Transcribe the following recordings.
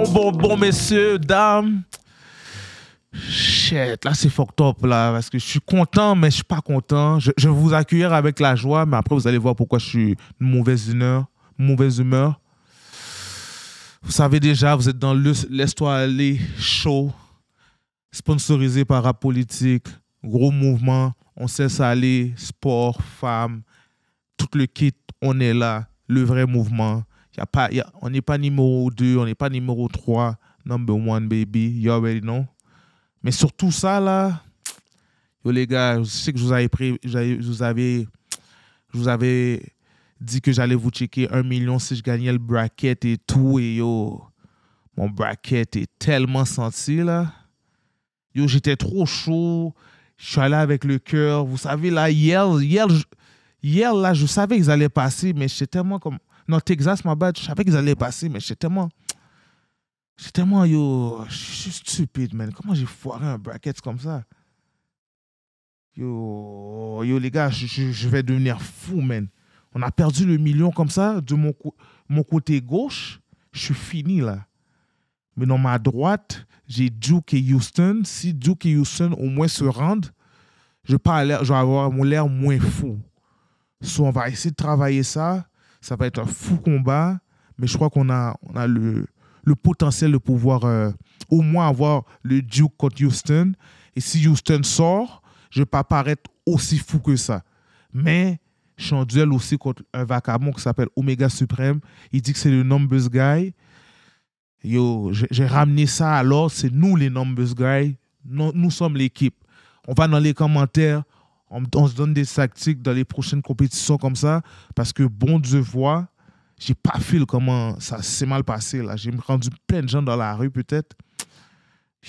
Bon, messieurs, dames. Shit, là, c'est fucked up, là, parce que je suis content, mais je suis pas content. Je vais vous accueillir avec la joie, mais après, vous allez voir pourquoi je suis de mauvaise humeur. Vous savez déjà, vous êtes dans le Laisse-toi aller show, sponsorisé par Rap Politique, gros mouvement, on sait ça aller, sport, femmes, tout le kit, on est là, le vrai mouvement. On n'est pas numéro 2, on n'est pas numéro 3, number 1, baby, you already know. Mais surtout ça, là, yo les gars, je sais que je vous avais dit que j'allais vous checker 1 million si je gagnais le bracket et tout, et yo, mon bracket est tellement senti, là. Yo, j'étais trop chaud, je suis allé avec le cœur. Vous savez, là, hier, là, je savais qu'ils allaient passer, mais j'étais tellement comme... Non, Texas, ma bad, je savais qu'ils allaient passer, mais j'étais tellement, yo, je suis stupide, man. Comment j'ai foiré un bracket comme ça? Yo, les gars, je vais devenir fou, man. On a perdu le million comme ça. De mon côté gauche, je suis fini, là. Mais dans ma droite, j'ai Duke et Houston. Si Duke et Houston au moins se rendent, je vais avoir mon l'air moins fou. So, on va essayer de travailler ça. Ça va être un fou combat. Mais je crois qu'on a le potentiel de pouvoir au moins avoir le Duke contre Houston. Et si Houston sort, je ne vais pas paraître aussi fou que ça. Mais je suis en duel aussi contre un vacabon qui s'appelle Omega Supreme. Il dit que c'est le numbers guy. Yo, j'ai ramené ça alors, c'est nous les numbers guys. Nous sommes l'équipe. On va dans les commentaires, on se donne des tactiques dans les prochaines compétitions comme ça, parce que bon Dieu voit, j'ai pas fait comment ça s'est mal passé là. J'ai rendu plein de gens dans la rue peut-être.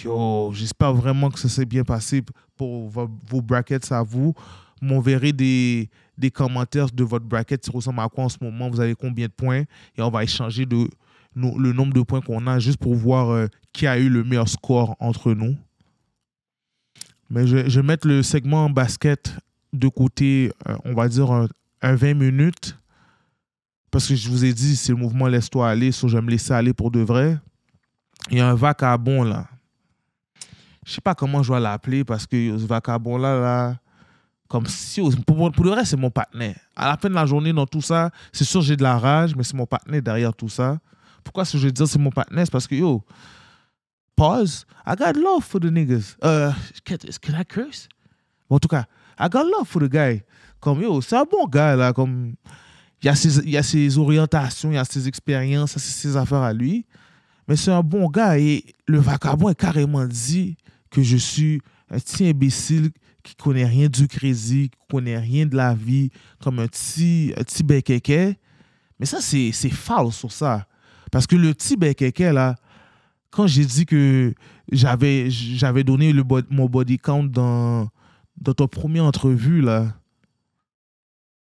Yo, j'espère vraiment que ça s'est bien passé pour vos brackets à vous. M'enverrez des commentaires de votre bracket, ça ressemble à quoi en ce moment, vous avez combien de points, et on va échanger le nombre de points qu'on a juste pour voir qui a eu le meilleur score entre nous. Mais je vais mettre le segment en basket de côté, on va dire un 20 minutes. Parce que je vous ai dit, c'est le mouvement Laisse-toi aller, so je vais me laisser aller pour de vrai. Il y a un vacabon là. Je ne sais pas comment je vais l'appeler parce que ce vacabon là, comme si, pour le reste, c'est mon partenaire. À la fin de la journée, dans tout ça, c'est sûr j'ai de la rage, mais c'est mon partenaire derrière tout ça. Pourquoi est-ce que je veux dire c'est mon partenaire? C'est parce que, yo, pause, I got love for the niggas. Can I curse? Bon, en tout cas, I got love for the guy. Comme, yo, c'est un bon gars, là, comme... Il y a ses orientations, il y a ses expériences, ses affaires à lui. Mais c'est un bon gars. Et le vagabond est carrément dit que je suis un petit imbécile qui ne connaît rien du crazy, qui ne connaît rien de la vie, comme un petit békéké. Mais ça, c'est false sur ça. Parce que le petit békéké, là, quand j'ai dit que j'avais donné mon body count dans ton première entrevue, là,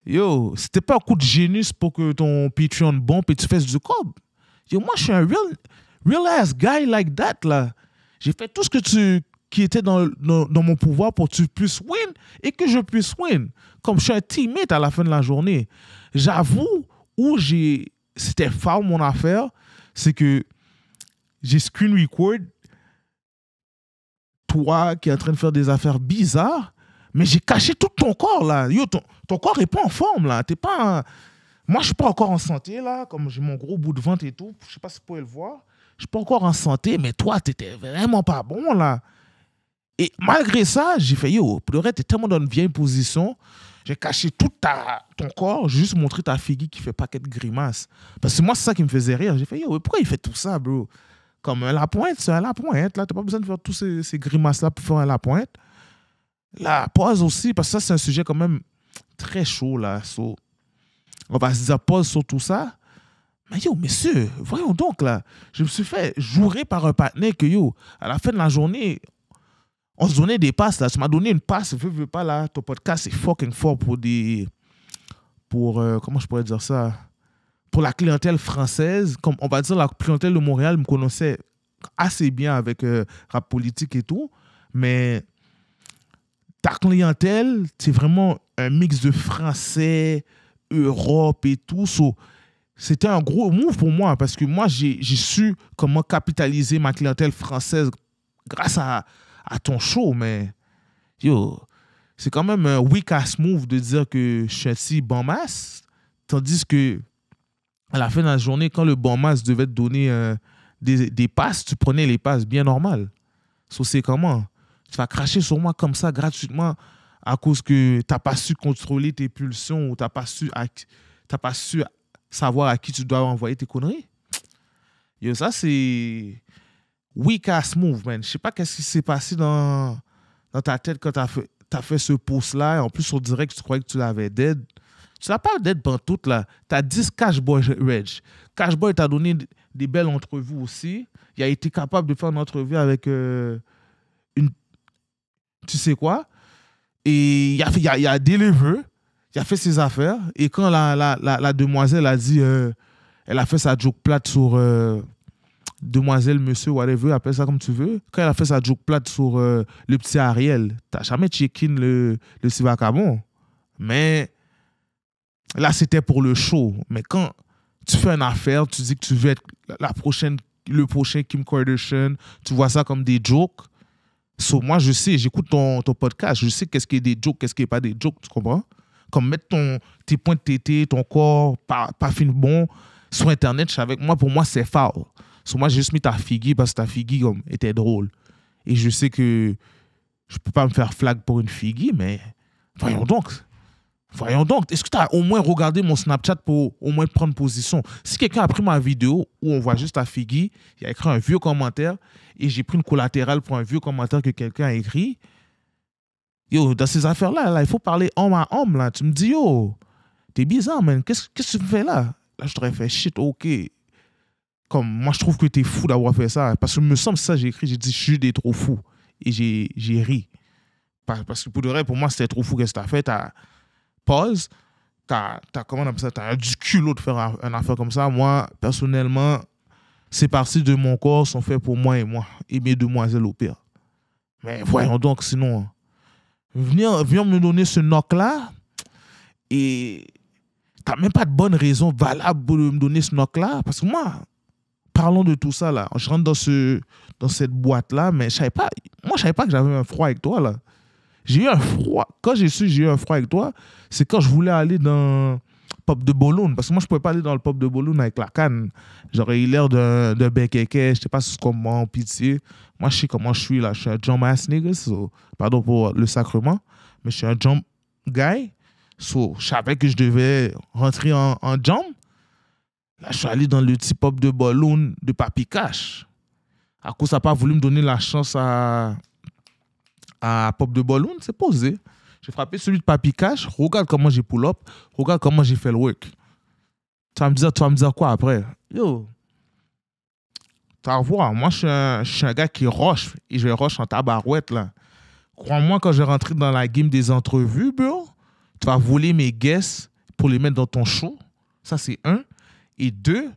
yo, c'était pas un coup de génie pour que ton Patreon bombe et tu fasses du cob. Yo, moi, je suis un real ass guy like that, là. J'ai fait tout ce qui était dans mon pouvoir pour que tu puisses win et que je puisse win. Comme je suis un teammate à la fin de la journée. J'avoue, c'était foul mon affaire, c'est que j'ai screen record toi qui es en train de faire des affaires bizarres. Mais j'ai caché tout ton corps, là. Yo, ton corps n'est pas en forme, là. Moi, je ne suis pas encore en santé, là. Comme j'ai mon gros bout de ventre et tout. Je ne sais pas si vous pouvez le voir. Je ne suis pas encore en santé, mais toi, tu n'étais vraiment pas bon, là. Et malgré ça, j'ai fait, yo, pour le reste, tu es tellement dans une vieille position. J'ai caché tout ton corps. J'ai juste montré ta figure qui fait paquet de grimaces. Parce que moi, c'est ça qui me faisait rire. J'ai fait, yo, pourquoi il fait tout ça, bro? Comme un la pointe, c'est un la pointe, là. Tu n'as pas besoin de faire tous ces grimaces-là pour faire un la pointe. La pause aussi, parce que ça, c'est un sujet quand même très chaud, là. So, on va se dire pause sur tout ça. Mais yo, messieurs, voyons donc, là. Je me suis fait jouer par un partenaire que, yo, à la fin de la journée, on se donnait des passes, là. Tu m'as donné une passe, veux pas, là. Ton podcast, c'est fucking fort comment je pourrais dire ça? Pour la clientèle française. Comme on va dire, la clientèle de Montréal me connaissait assez bien avec Rap Politique et tout. Mais... ta clientèle, c'est vraiment un mix de français, Europe et tout. So, c'était un gros move pour moi parce que moi, j'ai su comment capitaliser ma clientèle française grâce à ton show, mais yo, c'est quand même un weak-ass move de dire que je suis un petit bon masse, tandis que à la fin de la journée, quand le bon masse devait te donner des passes, tu prenais les passes bien normales. So, c'est comment? Tu vas cracher sur moi comme ça gratuitement à cause que tu n'as pas su contrôler tes pulsions ou tu n'as pas su savoir à qui tu dois envoyer tes conneries. Yo, ça, c'est weak-ass move, man. Je sais pas qu'est-ce qui s'est passé dans ta tête quand t'as fait ce post-là. En plus, on dirait que tu croyais que tu l'avais dead. Tu l'as pas dead pendant tout, là. T'as 10 Cashboy Reg. Cashboy t'a donné des belles entrevues aussi. Il a été capable de faire une entrevue avec une... Tu sais quoi? Et il a deliver. Il a fait ses affaires. Et quand la demoiselle a dit... elle a fait sa joke plate sur... demoiselle, monsieur, whatever, appelle ça comme tu veux. Quand elle a fait sa joke plate sur le petit Ariel, t'as jamais check-in le Sivacabon. Mais là, c'était pour le show. Mais quand tu fais une affaire, tu dis que tu veux être le prochain Kim Kardashian, tu vois ça comme des jokes. So, moi, je sais, j'écoute ton podcast, je sais qu'est-ce qui est des jokes, qu'est-ce qui n'est pas des jokes, tu comprends? Comme mettre tes points de tété, ton corps, pas fin bon, sur Internet, pour moi, c'est foul. So, moi, j'ai juste mis ta figure parce que ta figure était drôle. Et je sais que je ne peux pas me faire flag pour une figure, mais voyons donc. Voyons donc. Est-ce que tu as au moins regardé mon Snapchat pour au moins prendre position? Si quelqu'un a pris ma vidéo où on voit juste ta figure, il a écrit un vieux commentaire et j'ai pris une collatérale pour un vieux commentaire que quelqu'un a écrit. Yo, dans ces affaires-là, là, il faut parler homme à homme. Là. Tu me dis, yo, t'es bizarre, man. Qu'est-ce que tu fais là? Là, je t'aurais fait shit, ok. Comme moi, je trouve que t'es fou d'avoir fait ça. Parce que me semble ça, j'ai écrit, j'ai dit, je suis des trop fou. Et j'ai ri. Parce que pour de vrai, pour moi, c'était trop fou. Qu'est-ce que t'as fait? T'as pause. Comment on appelle ça? T'as du culot de faire une affaire comme ça. Moi, personnellement, ces parties de mon corps sont faites pour moi et mes demoiselles au pire. Mais voyons donc, sinon, viens me donner ce knock-là et t'as même pas de bonne raison valable pour me donner ce knock-là. Parce que moi, parlons de tout ça, là. Je rentre dans cette boîte-là, mais je savais pas que j'avais un froid avec toi, là. J'ai eu un froid. Quand j'ai su que j'ai eu un froid avec toi, c'est quand je voulais aller dans Pop de Balloon. Parce que moi, je pouvais pas aller dans le Pop de Balloon avec la canne. J'aurais eu l'air d'un békéké. Je sais pas comment pitié. Moi, je sais comment je suis, là. Je suis un jump ass nigga. So, pardon pour le sacrement. Mais je suis un jump guy. So, je savais que je devais rentrer en jump. Là, je suis allé dans le petit Pop de Balloon de Papi Cash. À cause, ça n'a pas voulu me donner la chance à Pop de Balloon, c'est posé. J'ai frappé celui de Papi Cash. Regarde comment j'ai pull up. Regarde comment j'ai fait le work. Tu vas me dire quoi après? Yo, tu vas voir. Moi, je suis un gars qui rush. Et je rush en tabarouette, là. Crois-moi, quand je vais rentrer dans la game des entrevues, bro, tu vas voler mes guests pour les mettre dans ton show. Ça, c'est un. Et deux,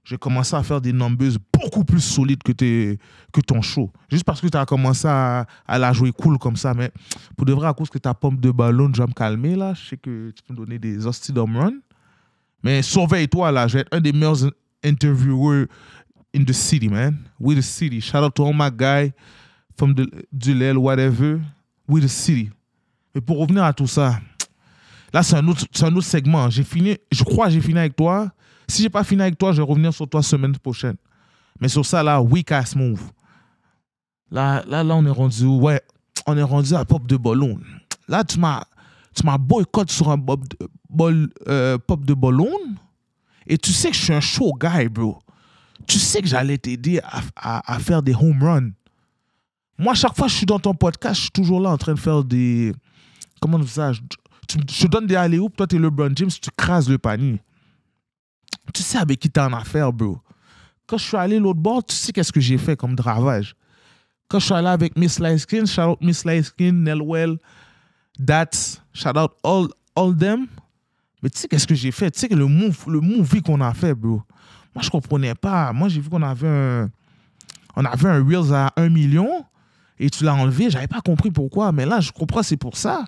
j'ai commencé à faire des numbers beaucoup plus solides que ton show. Juste parce que tu as commencé à la jouer cool comme ça. Mais pour de vrai, à cause que ta pompe de ballon, je vais me calmer, là. Je sais que tu peux me donner des hosties d'home run. Mais surveille-toi, là. Je vais être un des meilleurs interviewers in the city, man. We the city. Shout out to all my guys from Dulel, whatever. We the city. Mais pour revenir à tout ça, là, c'est un autre segment. Je crois que j'ai fini avec toi. Si j'ai pas fini avec toi, je vais revenir sur toi semaine prochaine. Mais sur ça, là, weak ass move. Là, on est rendu où? Ouais, on est rendu à Pop de Ballon. Là, tu m'as boycott sur un Pop de Ballon. Et tu sais que je suis un show guy, bro. Tu sais que j'allais t'aider à faire des home runs. Moi, chaque fois que je suis dans ton podcast, je suis toujours là en train de faire des... Comment on dit ça? Je te donne des alley-oops, toi, t'es LeBron James, tu crases le panier. Tu sais avec qui t'es en affaire, bro. Quand je suis allé l'autre bord, tu sais qu'est-ce que j'ai fait comme dravage. Quand je suis allé avec Miss Lightskin, shout out Miss Lightskin, Nelwell, Dats, shout out all them. Mais tu sais qu'est-ce que j'ai fait? Tu sais que le movie qu'on a fait, bro. Moi, je comprenais pas. Moi, j'ai vu qu'on avait un Reels à 1 million et tu l'as enlevé. J'avais pas compris pourquoi. Mais là, je comprends, c'est pour ça.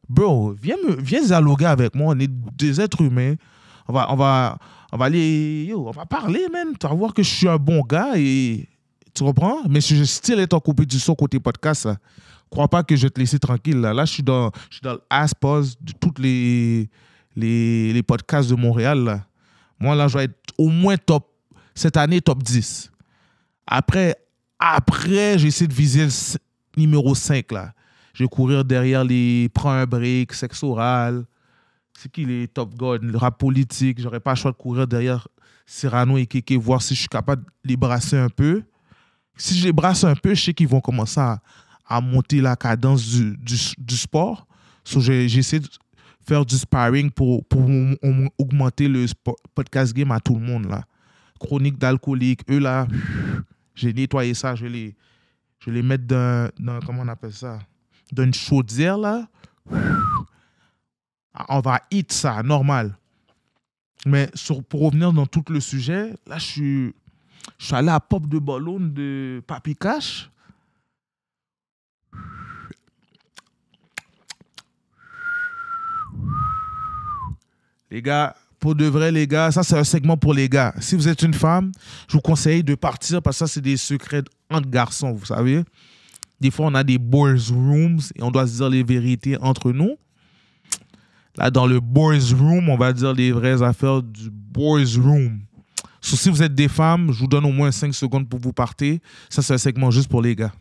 Bro, viens dialoguer avec moi. On est des êtres humains. On va On va aller, yo, on va parler, man. Tu vas voir que je suis un bon gars et tu comprends? Mais je suis style être en compétition côté podcast. Là. Crois pas que je vais te laisser tranquille. Là, je suis dans le ass pause de tous les podcasts de Montréal. Là. Moi, là, je vais être au moins cette année, top 10. Après j'essaie de viser le numéro 5. Là. Je vais courir derrière les Prends un break, Sexe oral. C'est qui les top gods, le rap politique. J'aurais pas le choix de courir derrière Cyrano et Kéké, voir si je suis capable de les brasser un peu. Si je les brasse un peu, je sais qu'ils vont commencer à monter la cadence du sport. So, j'essaie de faire du sparring pour augmenter le podcast game à tout le monde. Là. Chronique d'alcoolique, eux là, j'ai nettoyé ça, je vais les mettre dans, comment on appelle ça, dans une chaudière là. On va hit ça, normal. Mais pour revenir dans tout le sujet, là, je suis allé à Pop de Ballon de Papi Cash. Les gars, pour de vrai, les gars, ça, c'est un segment pour les gars. Si vous êtes une femme, je vous conseille de partir parce que ça, c'est des secrets entre garçons, vous savez. Des fois, on a des boys rooms et on doit se dire les vérités entre nous. Là, dans le boys room, on va dire les vraies affaires du boys room. So, si vous êtes des femmes, je vous donne au moins 5 secondes pour vous partir. Ça, c'est un segment juste pour les gars.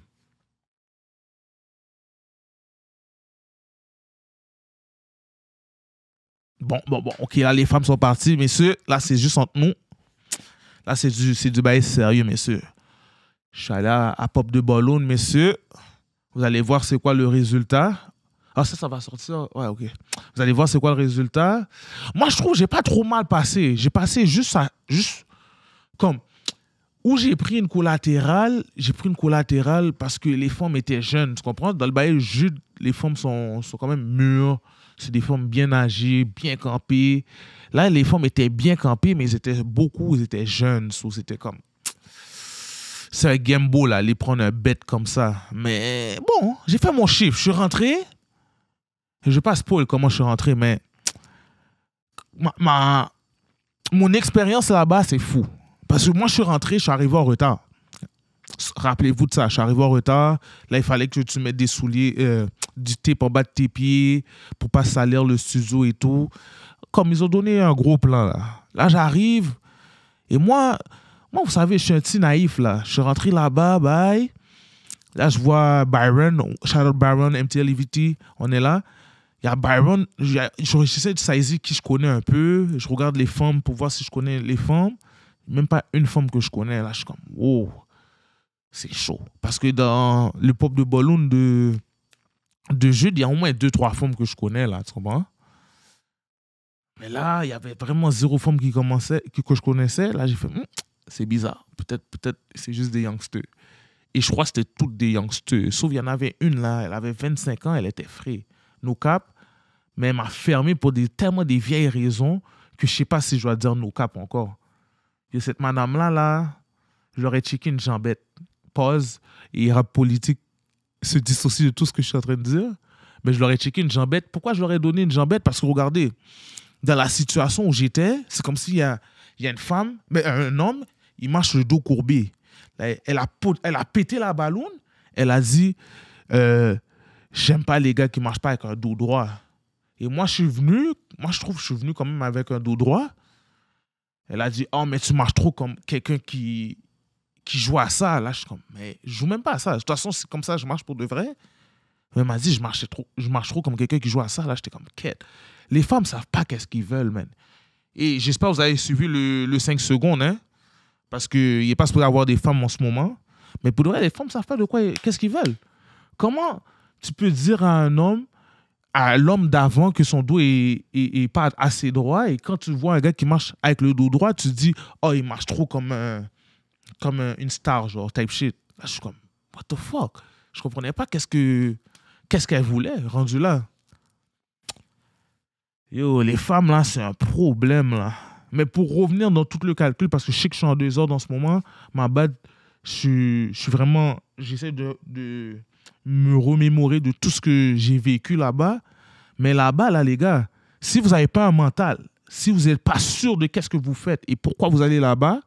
Bon, ok, là, les femmes sont parties, messieurs. Là, c'est juste entre nous. Là, c'est du bail sérieux, messieurs. Je suis allé à Pop de Ballon, messieurs. Vous allez voir c'est quoi le résultat. Ah, ça va sortir. Ouais, ok. Vous allez voir c'est quoi le résultat. Moi, je trouve que j'ai pas trop mal passé. J'ai passé juste comme où j'ai pris une collatérale. J'ai pris une collatérale parce que les femmes étaient jeunes. Tu comprends? Dans le bail Jude, les femmes sont quand même mûres. C'est des femmes bien âgées, bien campées. Là, les femmes étaient bien campées, mais ils étaient jeunes. So, c'était comme... C'est un gamble, là, les prendre un bet comme ça. Mais bon, j'ai fait mon chiffre. Je suis rentré. Je ne vais pas spoil comment je suis rentré, mais mon expérience là-bas, c'est fou. Parce que moi, je suis rentré, je suis arrivé en retard. Rappelez-vous de ça, je suis arrivé en retard. Là, il fallait que tu mettes des souliers, du tape en bas de tes pieds pour pas salir le studio et tout. Comme ils ont donné un gros plan, là. Là, j'arrive. Et moi, vous savez, je suis un petit naïf, là. Je suis rentré là-bas, bye. Là, je vois Byron, shout out Byron, MTL EVT, on est là. Il y a Byron, j'essaie de saisir qui je connais un peu. Je regarde les femmes pour voir si je connais les femmes. Même pas une femme que je connais. Là, je suis comme, wow, c'est chaud. Parce que dans le Pop de Ballon de Jude, il y a au moins 2-3 femmes que je connais, là, tu comprends? Mais là, il y avait vraiment 0 femme que je connaissais. Là, j'ai fait, c'est bizarre. Peut-être c'est juste des youngsters. Et je crois que c'était toutes des youngsters. Sauf qu'il y en avait une, là, elle avait 25 ans, elle était frais. No cap. Mais elle m'a fermé pour tellement des vieilles raisons que je ne sais pas si je dois dire no cap encore. Et cette madame-là, là, je leur ai checké une jambette. Pause. Et rap politique se dissocie de tout ce que je suis en train de dire. Mais je leur ai checké une jambette. Pourquoi je leur ai donné une jambette? Parce que regardez, dans la situation où j'étais, c'est comme s'il y a une femme, mais un homme, il marche le dos courbé. Elle a pété la ballonne. Elle a dit, j'aime pas les gars qui marchent pas avec un dos droit. Et moi, je trouve que je suis venu quand même avec un dos droit. Elle a dit, oh, mais tu marches trop comme quelqu'un qui joue à ça. Là, je suis comme, mais je joue même pas à ça. De toute façon, c'est comme ça, je marche pour de vrai. Elle m'a dit, je marche trop comme quelqu'un qui joue à ça. Là, j'étais comme, quête. Les femmes savent pas qu'est-ce qu'ils veulent, man. Et j'espère que vous avez suivi le 5 secondes, hein. Parce qu'il n'est pas supposé avoir des femmes en ce moment. Mais pour de vrai, les femmes ne savent pas qu'est-ce qu'ils veulent. Comment tu peux dire à l'homme d'avant que son dos est pas assez droit et quand tu vois un gars qui marche avec le dos droit, tu te dis, oh, il marche trop comme une star, genre, type shit. Là, je suis comme, what the fuck? Je comprenais pas qu'est-ce qu'elle voulait, rendu là. Yo, les femmes, là, c'est un problème, là. Mais pour revenir dans tout le calcul, parce que je sais que je suis en désordre en ce moment, ma bad, je suis vraiment... J'essaie de me remémorer de tout ce que j'ai vécu là-bas. Mais là-bas, là, les gars, si vous n'avez pas un mental, si vous n'êtes pas sûr de qu'est-ce que vous faites et pourquoi vous allez là-bas,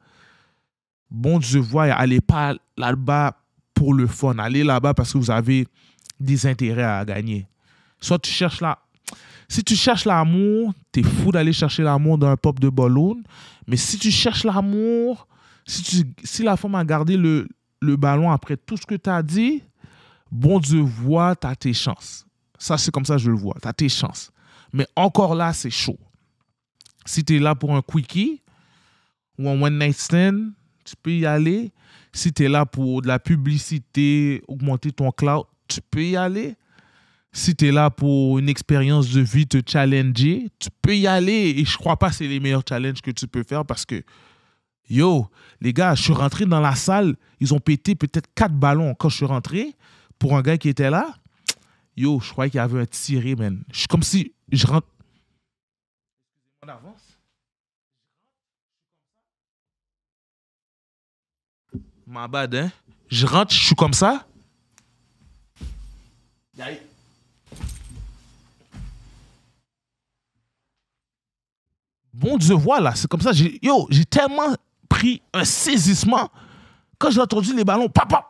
bon Dieu voit, allez pas là-bas pour le fun. Allez là-bas parce que vous avez des intérêts à gagner. Soit tu cherches là. Si tu cherches l'amour, t'es fou d'aller chercher l'amour dans un pop de ballon. Mais si tu cherches l'amour, si la femme a gardé le ballon après tout ce que tu as dit, bon Dieu voit, tu as tes chances. Ça, c'est comme ça que je le vois. Tu as tes chances. Mais encore là, c'est chaud. Si tu es là pour un quickie ou un one night stand, tu peux y aller. Si tu es là pour de la publicité, augmenter ton cloud, tu peux y aller. Si tu es là pour une expérience de vie, te challenger, tu peux y aller. Et je crois pas que c'est les meilleurs challenges que tu peux faire parce que, yo, les gars, je suis rentré dans la salle, ils ont pété peut-être 4 ballons quand je suis rentré. Pour un gars qui était là, yo, je croyais qu'il y avait un tiré, man. Je suis comme si je rentre. On avance. Ma bad, hein? Je rentre, je suis comme ça. Bon Dieu, voilà, c'est comme ça. J'ai tellement pris un saisissement. Quand j'ai entendu les ballons, papa,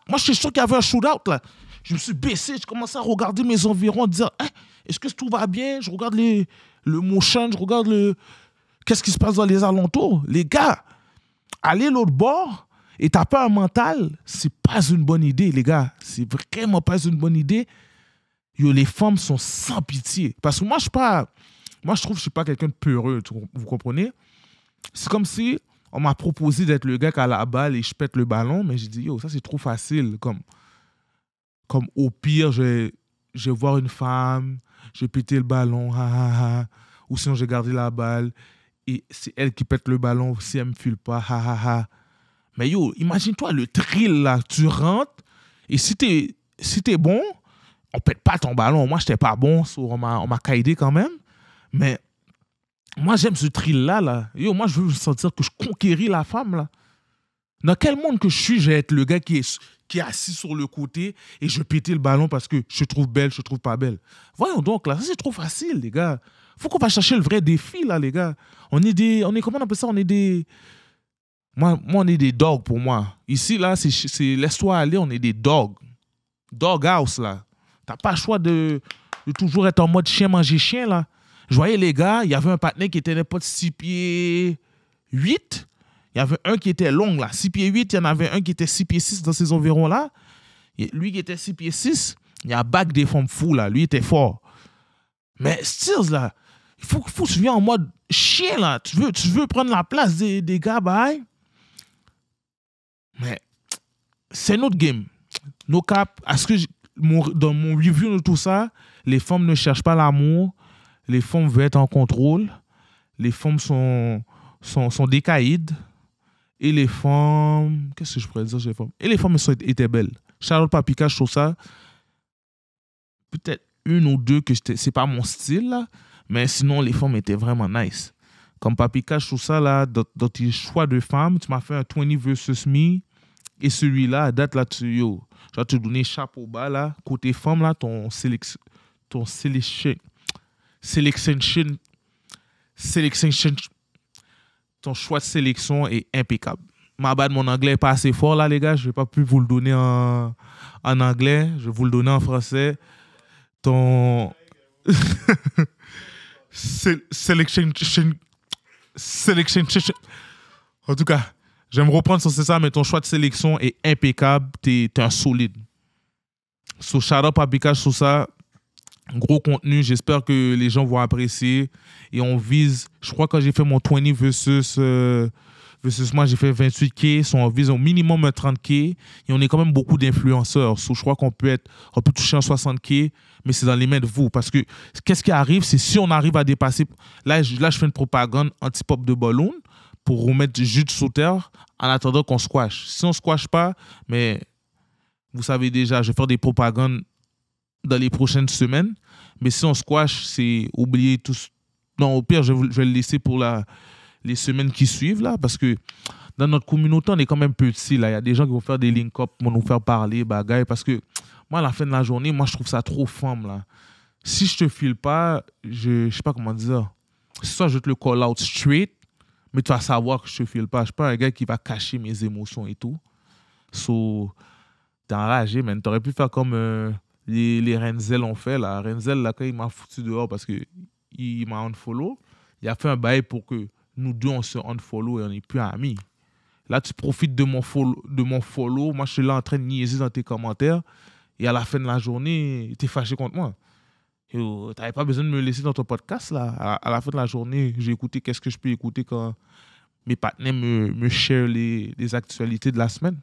moi, je suis sûr qu'il y avait un shootout, là. Je me suis baissé, je commençais à regarder mes environs, dire, hein, est-ce que tout va bien? Je regarde le motion, je regarde qu'est-ce qui se passe dans les alentours. Les gars, aller l'autre bord et taper un mental, c'est pas une bonne idée, les gars. C'est vraiment pas une bonne idée. Yo, les femmes sont sans pitié. Parce que moi, je trouve que je suis pas quelqu'un de peureux, vous comprenez? C'est comme si on m'a proposé d'être le gars qui a la balle et je pète le ballon, mais j'ai dit, yo, ça c'est trop facile. Comme au pire, je vais voir une femme, je vais péter le ballon, ou sinon je vais garder la balle et c'est elle qui pète le ballon si elle me file pas, Mais yo, imagine-toi le thrill là, tu rentres et si t'es bon, on pète pas ton ballon. Moi, j'étais pas bon, on m'a caïdé quand même, mais moi, j'aime ce thrill-là. Là. Yo, moi, je veux sentir que je conquéris la femme. Là. Dans quel monde que je vais être le gars qui est assis sur le côté et je vais péter le ballon parce que je trouve belle, je trouve pas belle. Voyons donc, là, ça, c'est trop facile, les gars. Faut qu'on va chercher le vrai défi, là, les gars. Comment on appelle ça? On est des... Moi, on est des dogs, pour moi. Ici, là, c'est laisse-toi aller, on est des dogs. Dog house, là. T'as pas le choix de toujours être en mode chien manger chien, là. Je voyais les gars, il y avait un partenaire qui était pas de 6 pieds 8. Il y avait un qui était long, là. 6 pieds 8, il y en avait un qui était 6 pieds 6 dans ces environs-là. Lui qui était 6 pieds 6, il y a bac des femmes fous, là. Lui était fort. Mais Stills, là, il faut que tu viennes en mode chien, là. Tu veux prendre la place des gars, bye. Mais c'est notre game. No cap. Dans mon review de tout ça, les femmes ne cherchent pas l'amour. Les femmes veulent être en contrôle. Les femmes sont des caïds. Et les femmes... Qu'est-ce que je pourrais dire sur les femmes? Et les femmes étaient belles. Charlotte Paprika, je trouve ça... Peut-être une ou deux que c'est pas mon style, là. Mais sinon, les femmes étaient vraiment nice. Comme Paprika, je trouve ça, là, dans tes choix de femmes, tu m'as fait un 20 versus me. Et celui-là, à date, là, je vais te donner chapeau bas, là. Côté femme, là, ton choix de sélection est impeccable. Ma bad, mon anglais n'est pas assez fort là, les gars. Je ne vais pas plus vous le donner en anglais. Je vais vous le donner en français. Ton selection. En tout cas, je vais me reprendre sur ça, mais ton choix de sélection est impeccable. T'es un solide. So, shout out Paprika sur ça. Gros contenu, j'espère que les gens vont apprécier. Et on vise, je crois que quand j'ai fait mon 20 versus moi, j'ai fait 28K. So on vise au minimum un 30K. Et on est quand même beaucoup d'influenceurs. So je crois qu'on peut toucher un 60K, mais c'est dans les mains de vous. Parce que qu'est-ce qui arrive, c'est si on arrive à dépasser. Là, je fais une propagande anti-pop de ballon pour remettre juste sous terre en attendant qu'on squash. Si on ne squash pas, mais vous savez déjà, je vais faire des propagandes dans les prochaines semaines. Mais si on squash, c'est oublier tout. Non, au pire, je vais le laisser pour les semaines qui suivent, là, parce que dans notre communauté, on est quand même petit, là. Il y a des gens qui vont faire des link-up, vont nous faire parler, bagaille, parce que moi, à la fin de la journée, moi, je trouve ça trop femme, là. Si je te file pas, je sais pas comment dire. soit je te le call out straight, mais tu vas savoir que je te file pas. Je suis pas un gars qui va cacher mes émotions et tout. So, t'es enragé, man. T'aurais pu faire comme les Renzel ont fait, là. Renzel, là, quand il m'a foutu dehors parce qu'il m'a unfollow, il a fait un bail pour que nous deux, on se unfollow et on n'est plus amis. Là, tu profites de mon follow. Moi, je suis là en train de niaiser dans tes commentaires. Et à la fin de la journée, tu es fâché contre moi. Tu n'avais pas besoin de me laisser dans ton podcast, là. À la fin de la journée, j'ai écouté qu'est-ce que je peux écouter quand mes partenaires me share les actualités de la semaine.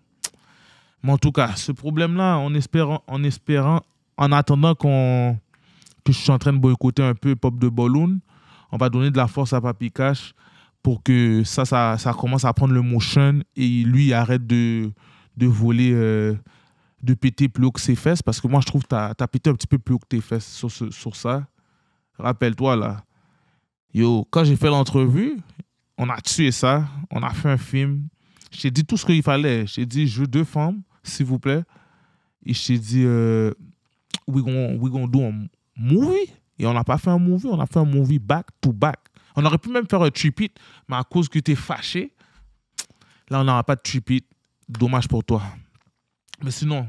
Mais en tout cas, ce problème-là, en attendant que je suis en train de boycotter un peu Pop de Balloon, on va donner de la force à Papi Cash pour que ça commence à prendre le motion et lui arrête de voler, de péter plus haut que ses fesses. Parce que moi, je trouve que tu as pété un petit peu plus haut que tes fesses sur ça. Rappelle-toi, là. Yo, quand j'ai fait l'entrevue, on a tué ça. On a fait un film. Je t'ai dit tout ce qu'il fallait. Je t'ai dit, je veux 2 femmes, s'il vous plaît. Et je t'ai dit, we gonna do a movie. Et on n'a pas fait un movie, on a fait un movie back to back. On aurait pu même faire un trip-it, mais à cause que tu es fâché, là, on n'aura pas de trip-it. Dommage pour toi. Mais sinon,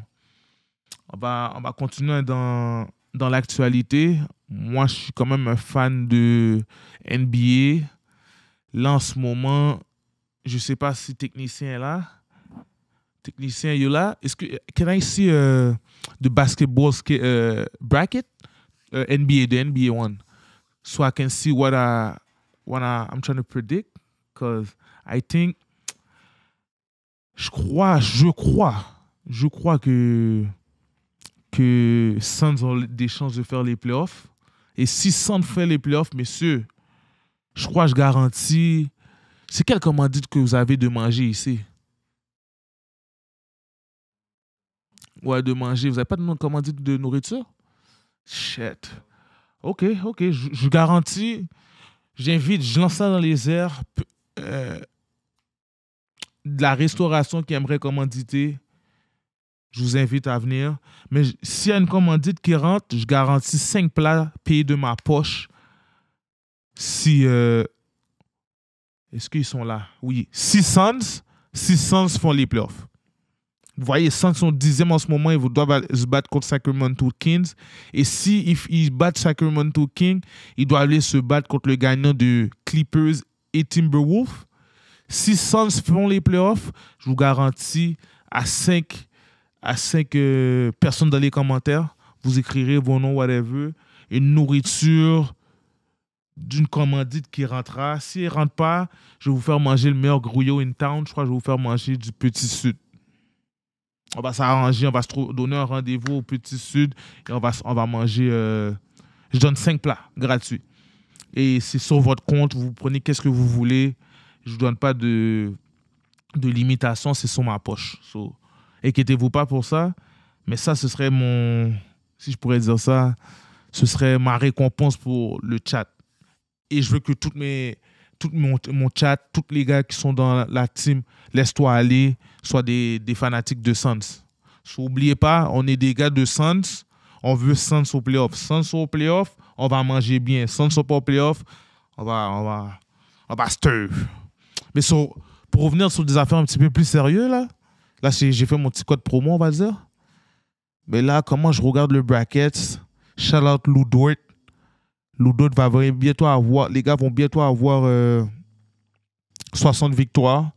on va continuer dans l'actualité. Moi, je suis quand même un fan de NBA. Là, en ce moment, je ne sais pas si technicien est là. Technicien, il est là. Est-ce que, can I see the basketball bracket? NBA, the NBA one. So I can see what I'm trying to predict. Because I think, je crois que Suns ont des chances de faire les playoffs. Et si Suns fait les playoffs, messieurs, je garantis. C'est quelle commandite que vous avez de manger ici? Ouais, de manger. Vous n'avez pas de commandite de nourriture? Shit. Ok. Je garantis. J'invite, je lance ça dans les airs. De la restauration qui aimerait commanditer, je vous invite à venir. Mais s'il y a une commandite qui rentre, je garantis 5 plats payés de ma poche. Si... est-ce qu'ils sont là? Oui. Si Suns font les playoffs. Vous voyez, Suns sont 10e en ce moment. Ils doivent se battre contre Sacramento Kings. Et ils battent Sacramento Kings, ils doivent aller se battre contre le gagnant de Clippers et Timberwolves. Si Suns font les playoffs, je vous garantis à 5 personnes dans les commentaires, vous écrirez vos noms, whatever, une nourriture d'une commandite qui rentrera. Si elle ne rentre pas, je vais vous faire manger le meilleur grouillot in town. Je crois que je vais vous faire manger du Petit Sud. On va s'arranger, on va se donner un rendez-vous au Petit Sud et on va manger. Je donne 5 plats gratuits. Et c'est sur votre compte, vous prenez qu'est-ce que vous voulez. Je ne vous donne pas de limitation, c'est sur ma poche. So, inquiétez-vous pas pour ça. Mais ça, ce serait si je pourrais dire ça, ce serait ma récompense pour le chat. Et je veux que tout mon chat, tous les gars qui sont dans la team, laisse-toi aller, soient des fanatiques de Suns. N'oubliez pas, on est des gars de Suns, on veut Suns au playoff. Suns au playoff, on va manger bien. Suns au pas au playoff, on va stir. Mais pour revenir sur des affaires un petit peu plus sérieuses, là j'ai fait mon petit code promo, on va dire. Mais là, comment je regarde le bracket, shout out Lou Dort. Lou Dort va bientôt avoir, les gars vont bientôt avoir 60 victoires.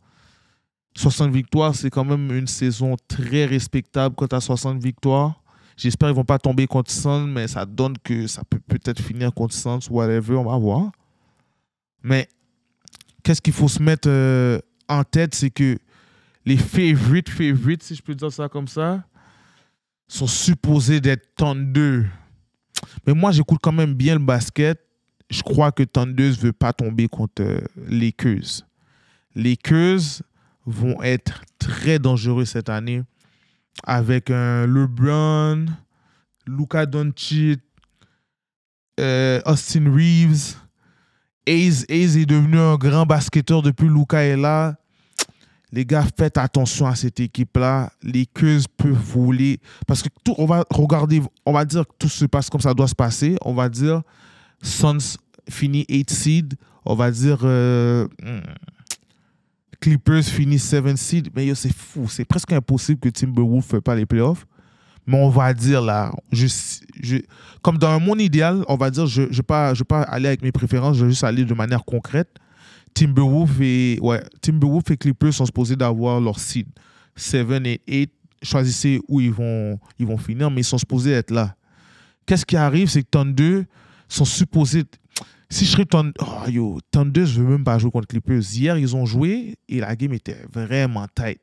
60 victoires, c'est quand même une saison très respectable quand tu as 60 victoires. J'espère qu'ils ne vont pas tomber contre Suns, mais ça donne que ça peut peut-être finir contre Suns, whatever, on va voir. Mais qu'est-ce qu'il faut se mettre en tête, c'est que les favorites, si je peux dire ça comme ça, sont supposés d'être Thunder. Mais moi, j'écoute quand même bien le basket. Je crois que Thunder ne veut pas tomber contre Lakers. Lakers vont être très dangereux cette année avec un LeBron, Luka Doncic, Austin Reeves. Hayes est devenu un grand basketteur depuis Luka est là. Les gars, faites attention à cette équipe-là. Les Lakers peuvent voler. Parce que on va dire que tout se passe comme ça doit se passer. On va dire Suns finit 8 seed. On va dire Clippers finit 7 seed. Mais c'est fou. C'est presque impossible que Timberwolves ne fait pas les playoffs. Mais on va dire là, comme dans un monde idéal, on va dire, je ne vais pas aller avec mes préférences, je vais juste aller de manière concrète. Timberwolves et Clippers sont supposés d'avoir leur seed 7 et 8. Choisissez où ils vont finir, mais ils sont supposés être là. Qu'est-ce qui arrive, c'est que Thunder sont supposés... Si je serais Thunder, je ne veux même pas jouer contre Clippers. Hier, ils ont joué et la game était vraiment tight.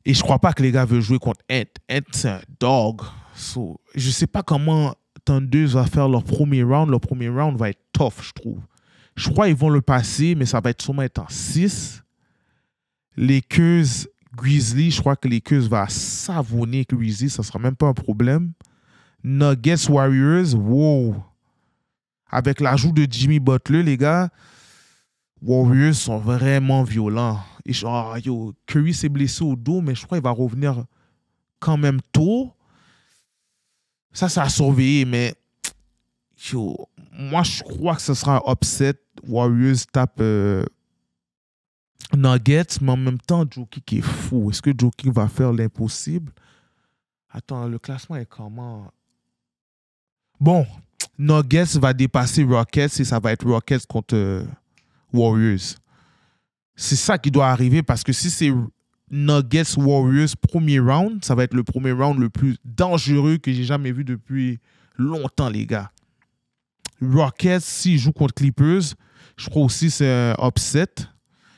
Et je ne crois pas que les gars veulent jouer contre Ant. Ant, c'est un dog. So, je ne sais pas comment Thunder va faire leur premier round. Leur premier round va être tough, je trouve. Je crois qu'ils vont le passer, mais ça va sûrement être en 6. Lakers, Grizzlies, je crois que Lakers va savonner Grizzlies. Ça ne sera même pas un problème. Nuggets, Warriors, wow. Avec l'ajout de Jimmy Butler, les gars, Warriors sont vraiment violents. Et Curry s'est blessé au dos, mais je crois qu'il va revenir quand même tôt. Ça a surveillé, mais moi, je crois que ce sera un upset. Warriors tape Nuggets, mais en même temps, Jokic est fou. Est-ce que Jokic va faire l'impossible? Attends, le classement est comment? Bon, Nuggets va dépasser Rockets et ça va être Rockets contre Warriors. C'est ça qui doit arriver parce que si c'est Nuggets Warriors premier round, ça va être le premier round le plus dangereux que j'ai jamais vu depuis longtemps, les gars. Rockets, s'ils jouent contre Clippers, je crois aussi que c'est un upset.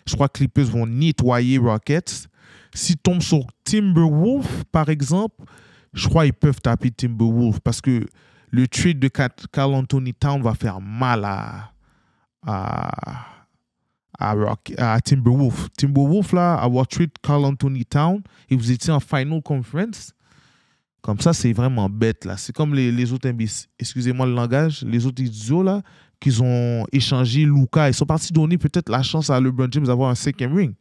Je crois que Clippers vont nettoyer Rockets. S'ils tombent sur Timberwolves, par exemple, je crois qu'ils peuvent taper Timberwolves parce que le trade de Karl Anthony Towns va faire mal à Timberwolves. Timberwolves, là, avoir trade Karl Anthony Towns et vous étiez en Final Conference, comme ça, c'est vraiment bête, là. C'est comme les autres imbéciles, excusez-moi le langage, les autres idiots, là, qu'ils ont échangé Luka. Ils sont partis donner peut-être la chance à LeBron James d'avoir un second ring.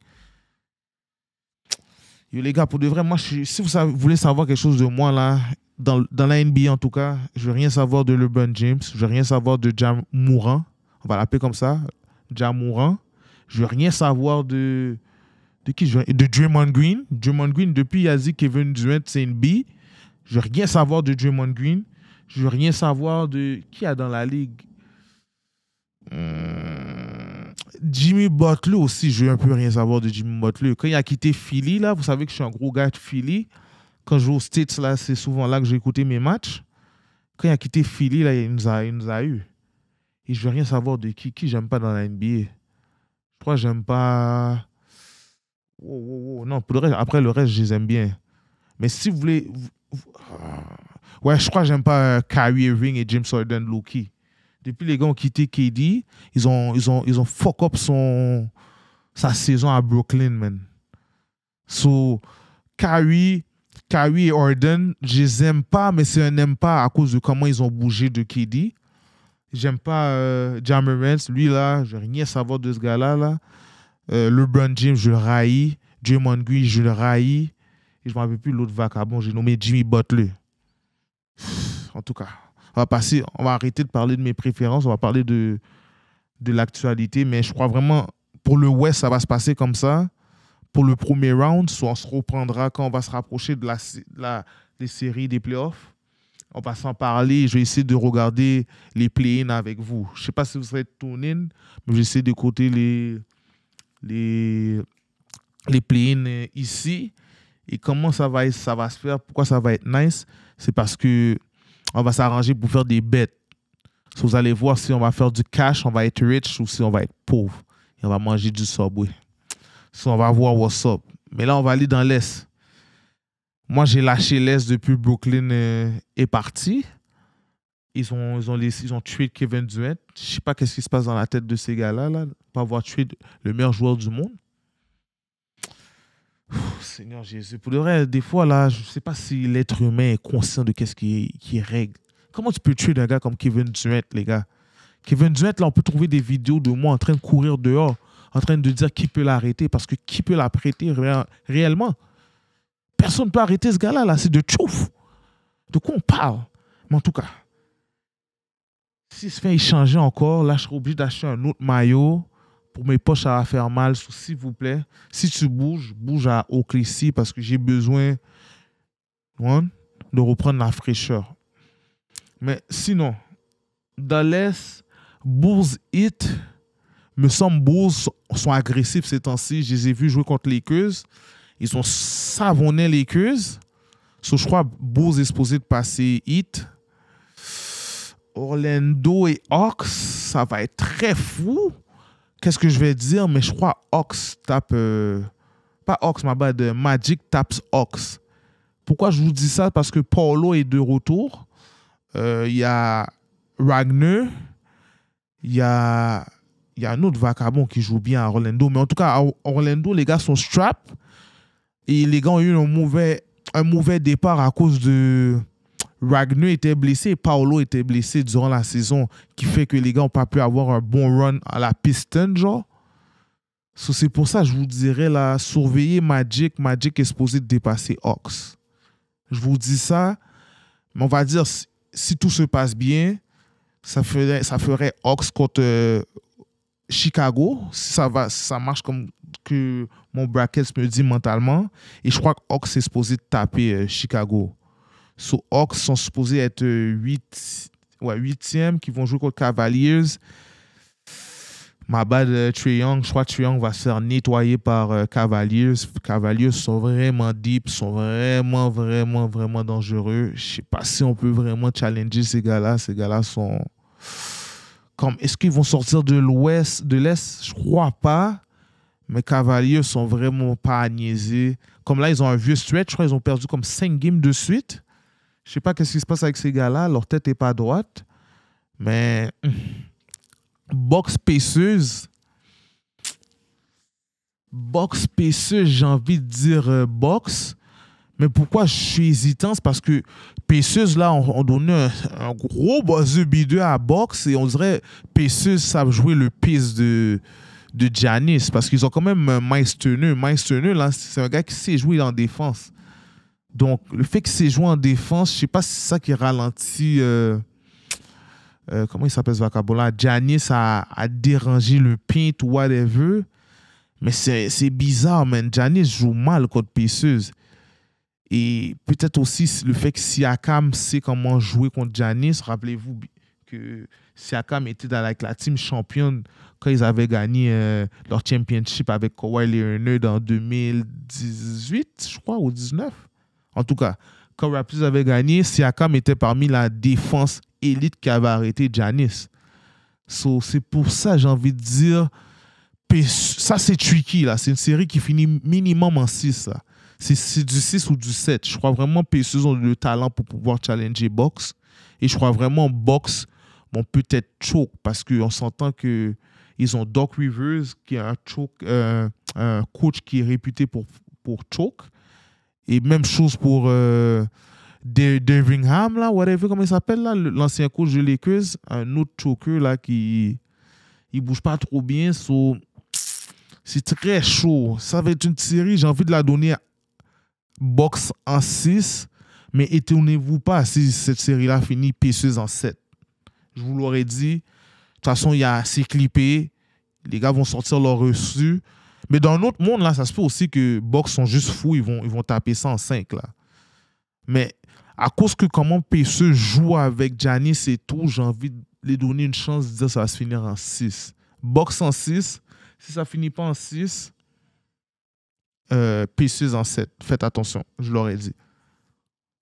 Yo, les gars, pour de vrai, moi, si vous voulez savoir quelque chose de moi, là, dans la NBA en tout cas, je veux rien savoir de LeBron James, je veux rien savoir de Ja Morant, on va l'appeler comme ça, Ja Morant. Je veux rien savoir de qui de Draymond Green. Draymond Green, depuis il a dit Kevin Durant, c'est une B. Je veux rien savoir de Draymond Green. Je veux rien savoir de qui a dans la ligue. Jimmy Butler aussi, je veux un peu rien savoir de Jimmy Butler. Quand il a quitté Philly, là, vous savez que je suis un gros gars de Philly. Quand je joue aux States, là, c'est souvent là que j'ai écouté mes matchs. Quand il a quitté Philly, là, il nous a eu. Et je veux rien savoir de qui j'aime pas dans la NBA. Je crois que j'aime pas... Non, pour le reste, après le reste, je les aime bien. Mais si vous voulez... Ouais, je crois que j'aime pas Kyrie Irving et James Harden low-key. Depuis les gars ont quitté KD, ils ont fuck up sa saison à Brooklyn, man. So, Kyrie et Harden, je les aime pas, mais c'est un aime pas à cause de comment ils ont bougé de KD. J'aime pas Ja Morant, lui là, je veux rien savoir de ce gars-là. Là. LeBron James, je le raillis. Draymond Green, je le raillis. Et je ne me rappelle plus l'autre vagabond, j'ai nommé Jimmy Butler. En tout cas, on va arrêter de parler de mes préférences, on va parler de l'actualité, mais je crois vraiment, pour le West, ça va se passer comme ça. Pour le premier round, soit on se reprendra quand on va se rapprocher des séries, des playoffs. On va s'en parler. Je vais essayer de regarder les play-in avec vous. Je ne sais pas si vous serez tune-in, mais je vais essayer d'écouter les play-in ici. Et comment ça va se faire, pourquoi ça va être nice, c'est parce que on va s'arranger pour faire des bets. So, vous allez voir si on va faire du cash, on va être rich ou si on va être pauvre. Et on va manger du Subway. So, on va voir what's up. Mais là, on va aller dans l'Est. Moi, j'ai lâché l'Est depuis Brooklyn est parti. Ils ont tué Kevin Durant. Je ne sais pas qu'est-ce qui se passe dans la tête de ces gars-là, là, pour avoir tué le meilleur joueur du monde. Seigneur Jésus. Pour le vrai, des fois, là, je ne sais pas si l'être humain est conscient de qu'est-ce qui règle. Comment tu peux tuer un gars comme Kevin Durant, les gars? Kevin Durant, là, on peut trouver des vidéos de moi en train de courir dehors, en train de dire qui peut l'arrêter, parce que qui peut l'arrêter réellement? Personne ne peut arrêter ce gars-là, là. C'est de tchouf. De quoi on parle? Mais en tout cas, Si se fait échanger encore, là, je serai obligé d'acheter un autre maillot. Pour mes poches, ça va faire mal. S'il vous plaît, si tu bouges, bouge à OKC parce que j'ai besoin de reprendre la fraîcheur. Mais sinon, dans l'Est, Bulls Heat, me semble Bulls sont agressifs ces temps-ci. Je les ai vus jouer contre les Lakers. Ils ont savonné les Lakers. Je crois que Bulls est supposé de passer Heat. Orlando et Hawks, ça va être très fou. Qu'est-ce que je vais dire? Mais je crois Hawks tape... pas Hawks, ma bad. Magic tape Hawks. Pourquoi je vous dis ça? Parce que Paolo est de retour. Il y a Wagner. Il y a un autre vagabond qui joue bien à Orlando. Mais en tout cas, à Orlando, les gars sont strap. Et les gars ont eu un mauvais départ à cause de... Wagner était blessé et Paolo était blessé durant la saison, qui fait que les gars n'ont pas pu avoir un bon run à la Piston, genre. So, c'est pour ça que je vous dirais, là, surveillez Magic. Magic est supposé dépasser Hawks. Je vous dis ça, mais on va dire, si tout se passe bien, ça ferait Hawks contre Chicago, si ça marche comme que mon bracket me dit mentalement. Et je crois que Hawks est supposé taper Chicago. So, Hawks sont supposés être 8e, qui vont jouer contre Cavaliers. Ma bad, Trae Young, je crois que Trae Young va se faire nettoyer par Cavaliers. Cavaliers sont vraiment deep, sont vraiment, vraiment, vraiment dangereux. Je ne sais pas si on peut vraiment challenger ces gars-là. Ces gars-là sont... Est-ce qu'ils vont sortir de l'Ouest, de l'Est? Je ne crois pas. Mais Cavaliers sont vraiment pas à niaiser. Comme là, ils ont un vieux stretch. Je crois qu'ils ont perdu comme 5 games de suite. Je sais pas qu'est-ce qui se passe avec ces gars-là. Leur tête n'est pas droite. Mais Bucks Pacers, j'ai envie de dire Bucks. Mais pourquoi je suis hésitant? C'est parce que Pacers, là, ont donné un gros buzzer bideux à Bucks. Et on dirait Pacers savent jouer le pace de Giannis. Parce qu'ils ont quand même Miles Turner. Miles Turner, là, c'est un gars qui sait jouer en défense. Donc, le fait qu'il s'est joué en défense, je ne sais pas si c'est ça qui ralentit... comment il s'appelle ce vagabond-là? Giannis a dérangé le paint ou whatever. Mais c'est bizarre, man. Giannis joue mal contre Pacers. Et peut-être aussi le fait que Siakam sait comment jouer contre Giannis. Rappelez-vous que Siakam était dans la team championne quand ils avaient gagné leur championship avec Kawhi Leonard en 2018, je crois, ou 2019. En tout cas, quand Raptors avait gagné, Siakam était parmi la défense élite qui avait arrêté Giannis. So, c'est pour ça, j'ai envie de dire, ça c'est tricky, là. C'est une série qui finit minimum en 6, là. C'est du 6 ou du 7. Je crois vraiment que Pacers ont le talent pour pouvoir challenger Bucks. Et je crois vraiment Bucks vont peut-être choke parce qu'on s'entend qu'ils ont Doc Rivers, qui est un coach qui est réputé pour choke. Et même chose pour Devingham, là, whatever, comment il s'appelle, là, l'ancien coach de Lakers, un autre choker là, qui ne bouge pas trop bien. So, c'est très chaud. Ça va être une série, j'ai envie de la donner à Bucks en 6, mais étonnez-vous pas si cette série-là finit Pacers en 7. Je vous l'aurais dit. De toute façon, c'est clippé. Les gars vont sortir leur reçu. Mais dans un autre monde, là, ça se peut aussi que Bucks sont juste fous, ils vont taper ça en 5, là. Mais à cause que comment Pacers joue avec Giannis et tout, j'ai envie de les donner une chance de dire que ça va se finir en 6. Bucks en 6. Si ça finit pas en 6, Pacers en 7. Faites attention, je l'aurais dit.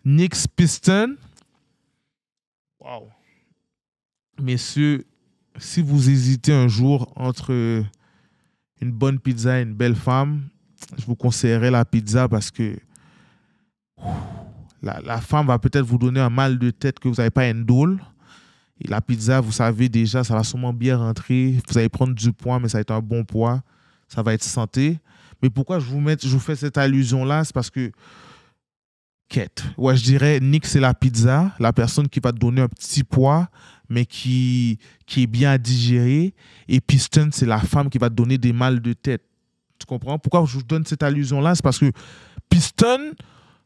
Knicks Pistons. Wow. Messieurs, si vous hésitez un jour entre une bonne pizza et une belle femme, je vous conseillerais la pizza parce que la femme va peut-être vous donner un mal de tête que vous n'avez pas un dôle. Et la pizza, vous savez déjà, ça va sûrement bien rentrer. Vous allez prendre du poids, mais ça va être un bon poids. Ça va être santé. Mais pourquoi je vous fais cette allusion-là? C'est parce que, je dirais, Nick, c'est la pizza, la personne qui va te donner un petit poids, mais qui est bien à digérer. Et Piston, c'est la femme qui va te donner des mal de tête. Tu comprends? Pourquoi je vous donne cette allusion-là? C'est parce que Piston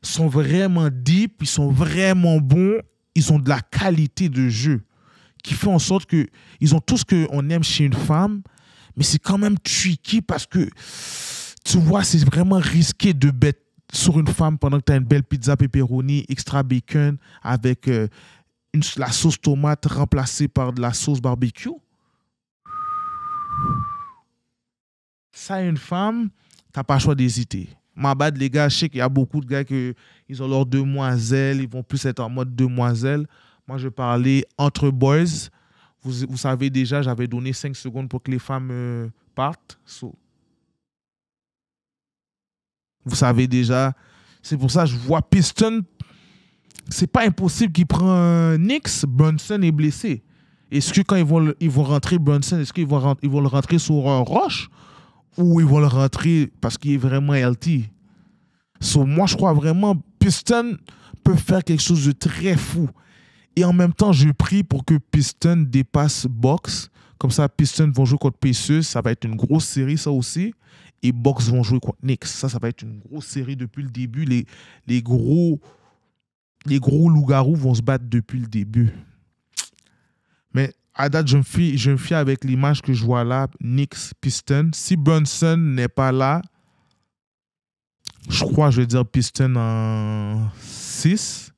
sont vraiment deep, ils sont vraiment bons, ils ont de la qualité de jeu qui fait en sorte que ils ont tout ce qu'on aime chez une femme, mais c'est quand même tricky parce que, tu vois, c'est vraiment risqué de bête sur une femme pendant que tu as une belle pizza pepperoni, extra bacon, avec la sauce tomate remplacée par de la sauce barbecue. Ça, une femme, t'as pas le choix d'hésiter. Ma bad, les gars, je sais qu'il y a beaucoup de gars qui ils ont leur demoiselle, ils vont plus être en mode demoiselle. Moi, je parlais entre boys. Vous savez déjà, j'avais donné 5 secondes pour que les femmes partent. So, vous savez déjà. C'est pour ça que je vois Piston. C'est pas impossible qu'il prenne un Knicks. Brunson est blessé. Est-ce que quand ils vont rentrer Brunson, est-ce qu'ils ils vont le rentrer sur un rush ou ils vont le rentrer parce qu'il est vraiment healthy? So, moi, je crois vraiment Piston peut faire quelque chose de très fou. Et en même temps, je prie pour que Piston dépasse Bucks. Comme ça, Piston vont jouer contre Pacers. Ça va être une grosse série, ça aussi. Et Bucks vont jouer contre Knicks. Ça va être une grosse série depuis le début. Les gros loups-garous vont se battre depuis le début. Mais à date, je me fie avec l'image que je vois là, Knicks, Piston. Si Brunson n'est pas là, je crois, je vais dire Piston en 6.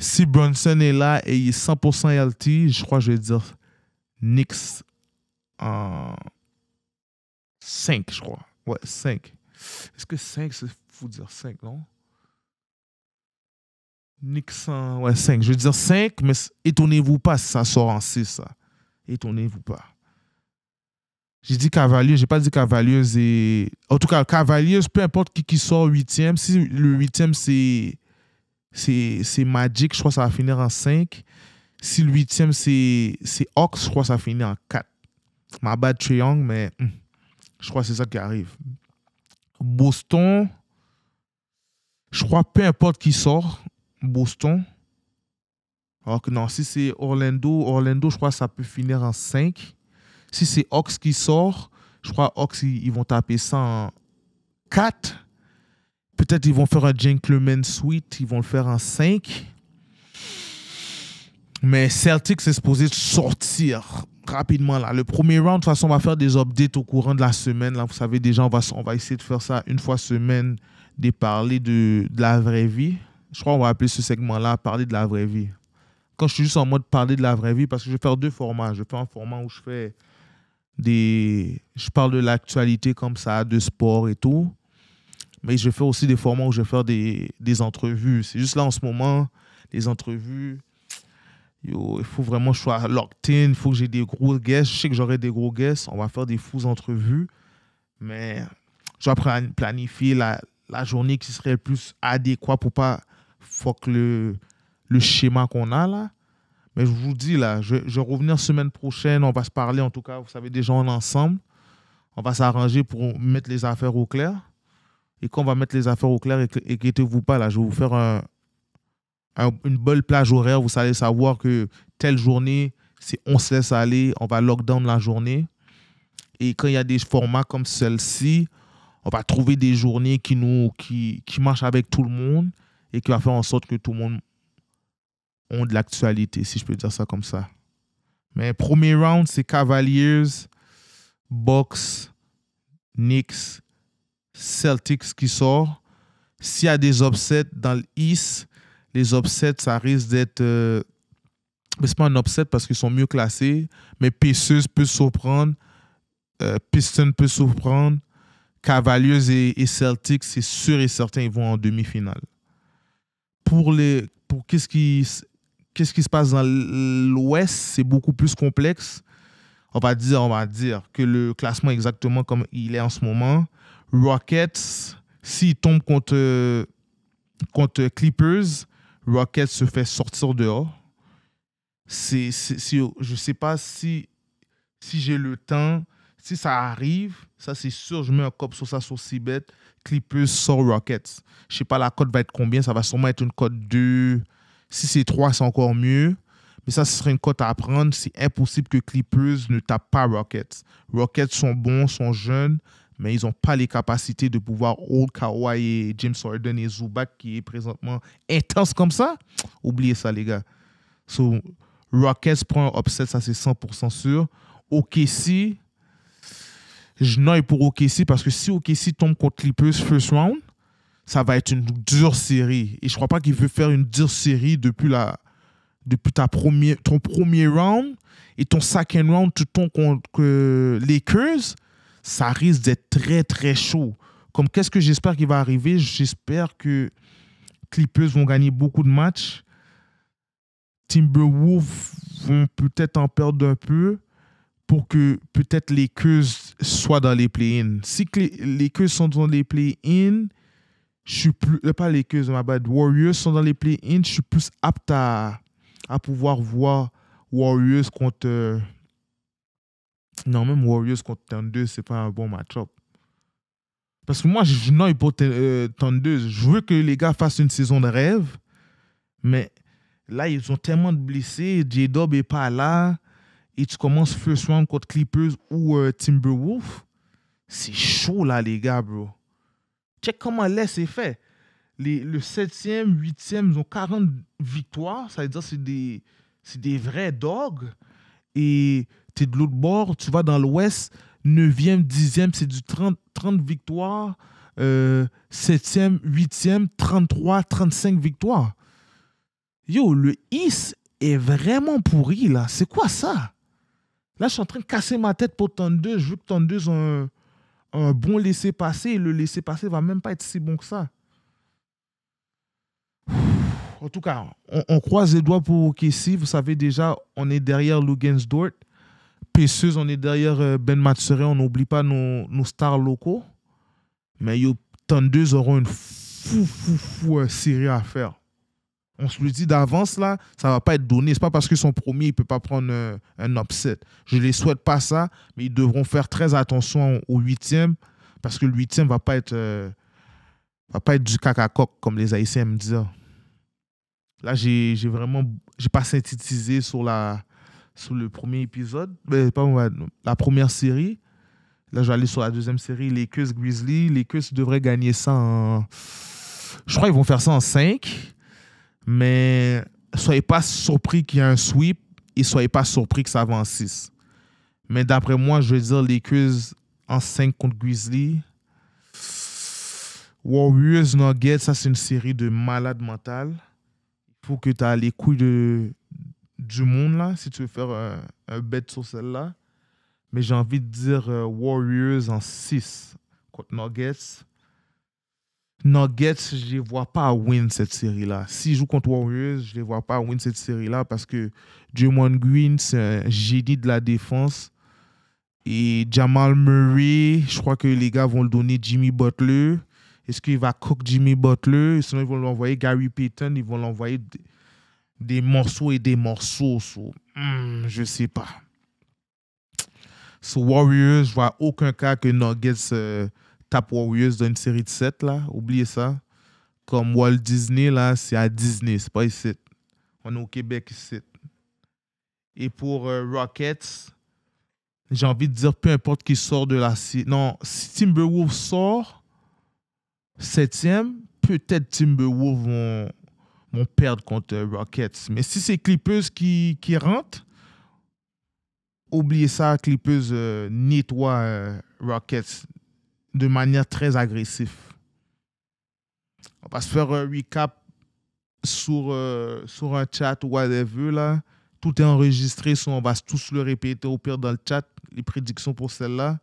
Si Brunson est là et il est 100% healthy, je crois que je vais dire Knicks en 5, je crois. Ouais, 5. Est-ce que 5, c'est fou de dire 5, non? Knicks en... Ouais, 5. Je vais dire 5, mais étonnez-vous pas si ça sort en 6, ça. Étonnez-vous pas. J'ai dit Cavaliers, j'ai pas dit Cavaliers et... En tout cas, Cavaliers, peu importe qui sort 8e. Si le 8e, c'est Magic, je crois que ça va finir en 5. Si le 8e, c'est Hawks, je crois que ça va finir en 4. Ma bad Trae Young, mais je crois que c'est ça qui arrive. Boston, je crois peu importe qui sort, Boston. Alors que non, si c'est Orlando, je crois que ça peut finir en 5. Si c'est Hawks qui sort, je crois que Hawks, ils vont taper ça en 4. Peut-être ils vont faire un gentleman suite, ils vont le faire en 5. Mais Celtics est supposé sortir rapidement là. Le premier round, de toute façon, on va faire des updates au courant de la semaine. Là, vous savez déjà, on va essayer de faire ça une fois semaine, de parler de la vraie vie. Je crois qu'on va appeler ce segment-là parler de la vraie vie. Quand je suis juste en mode parler de la vraie vie, parce que je vais faire 2 formats. Je vais faire un format où je parle de l'actualité comme ça, de sport et tout. Mais je vais faire aussi des formats où je vais faire des entrevues. C'est juste là en ce moment, les entrevues, il faut vraiment que je sois locked in, il faut que j'ai des gros guests. Je sais que j'aurai des gros guests. On va faire des fous entrevues. Mais je vais planifier la journée qui serait le plus adéquat pour pas fuck le schéma qu'on a là. Mais je vous dis là, je vais revenir semaine prochaine. On va se parler en tout cas. Vous savez, déjà on est ensemble. On va s'arranger pour mettre les affaires au clair. Et quand on va mettre les affaires au clair, inquiétez-vous pas, là, je vais vous faire une bonne plage horaire. Vous allez savoir que telle journée, on se laisse aller, on va lockdown la journée. Et quand il y a des formats comme celle-ci, on va trouver des journées qui marchent avec tout le monde et qui va faire en sorte que tout le monde ait de l'actualité, si je peux dire ça comme ça. Mais premier round, c'est Cavaliers, Bucks, Knicks, Celtics qui sort. S'il y a des upsets dans le East, les upsets, ça risque d'être... mais c'est pas un upset parce qu'ils sont mieux classés, mais Pacers peut surprendre, Pistons peut surprendre, Cavaliers et Celtics, c'est sûr et certain, ils vont en demi-finale. Pour qu'est-ce qui se passe dans l'Ouest, c'est beaucoup plus complexe. On va dire que le classement est exactement comme il est en ce moment. Rockets, s'ils tombent contre Clippers, Rockets se fait sortir dehors. Je ne sais pas si j'ai le temps. Si ça arrive, ça c'est sûr, je mets un cop sur ça sur Cbet. Clippers sort Rockets. Je ne sais pas la cote va être combien. Ça va sûrement être une cote 2. Si c'est 3, c'est encore mieux. Mais ça, ce serait une cote à prendre. C'est impossible que Clippers ne tapent pas Rockets. Rockets sont bons, sont jeunes, mais ils n'ont pas les capacités de pouvoir hold Kawhi et James Harden et Zubac qui est présentement intense comme ça. Oubliez ça, les gars. So, Rockets prend un upset, ça c'est 100% sûr. OKC, je noie pour OKC parce que si OKC tombe contre Clippers first round, ça va être une dure série. Et je crois pas qu'il veut faire une dure série depuis ton premier round et ton second round, tu tombes contre Lakers, ça risque d'être très, très chaud. Comme qu'est-ce que j'espère qu'il va arriver? J'espère que Clippers vont gagner beaucoup de matchs. Timberwolves vont peut-être en perdre un peu pour que peut-être les Lakers soient dans les play-in. Si les Lakers sont dans les play-in, je suis plus... Pas les Lakers, ma bad. Warriors sont dans les play-in, je suis plus apte à pouvoir voir Warriors contre... Non, même Warriors contre Thunder, c'est pas un bon match-up. Parce que moi, je n'ai pas Thunder. Je veux que les gars fassent une saison de rêve, mais là, ils ont tellement de blessés. J-Dub n'est pas là. Et tu commences first round contre Clippers ou Timberwolves. C'est chaud, là, les gars, bro. Check comment l'Est est fait. Le 7e, 8e, ils ont 40 victoires. Ça veut dire que c'est des vrais dogs. Et tu es de l'autre bord, tu vas dans l'Ouest, 9e, 10e, c'est du 30 victoires. 7e, 8e, 33, 35 victoires. Yo, le East est vraiment pourri, là. C'est quoi ça? Là, je suis en train de casser ma tête pour Thunder. Je veux que Thunder ait un bon laissez-passer. Le laissez-passer ne va même pas être si bon que ça. En tout cas, on croise les doigts pour OKC. Vous savez déjà, on est derrière Luguensdort. Pacers, on est derrière Ben Mathurin. On n'oublie pas nos stars locaux. Mais yo, Thunder auront une fou série à faire. On se le dit d'avance, là, ça ne va pas être donné. Ce n'est pas parce que son premier, il ne peut pas prendre un upset. Je ne les souhaite pas ça, mais ils devront faire très attention au 8e, parce que le 8e ne va pas être du caca-coq, comme les Haïtiens me disent. Là, j'ai pas synthétisé sur le premier épisode, mais pas la première série. Là, je vais aller sur la deuxième série, Lakers Grizzlies. Les Lakers devraient gagner ça en... Je crois qu'ils vont faire ça en 5. Mais soyez pas surpris qu'il y ait un sweep et soyez pas surpris que ça va en 6. Mais d'après moi, je vais dire Lakers en 5 contre Grizzlies. Warriors Nuggets, ça c'est une série de malades mentales. Il faut que tu aies les couilles du monde là, si tu veux faire un bet sur celle-là. Mais j'ai envie de dire Warriors en 6 contre Nuggets. Nuggets, je ne les vois pas win cette série-là. S'ils jouent contre Warriors, je ne les vois pas win cette série-là parce que Draymond Green, c'est un génie de la défense. Et Jamal Murray, je crois que les gars vont le donner Jimmy Butler. Est-ce qu'il va cook Jimmy Butler? Sinon, ils vont l'envoyer Gary Payton. Ils vont l'envoyer des morceaux et des morceaux. Je ne sais pas. Sur Warriors, je ne vois aucun cas que Nuggets... tape Warriors dans une série de 7, là. Oubliez ça. Comme Walt Disney, là, c'est à Disney. C'est pas ici. On est au Québec ici. Et pour Rockets, j'ai envie de dire peu importe qui sort de la série. Non, si Timberwolves sort 7e, peut-être Timberwolves vont perdre contre Rockets. Mais si c'est Clippers qui rentrent, oubliez ça, Clippers nettoie Rockets de manière très agressive. On va se faire un recap sur un chat ou whatever, là. Tout est enregistré, on va tous le répéter au pire dans le chat, les prédictions pour celle-là.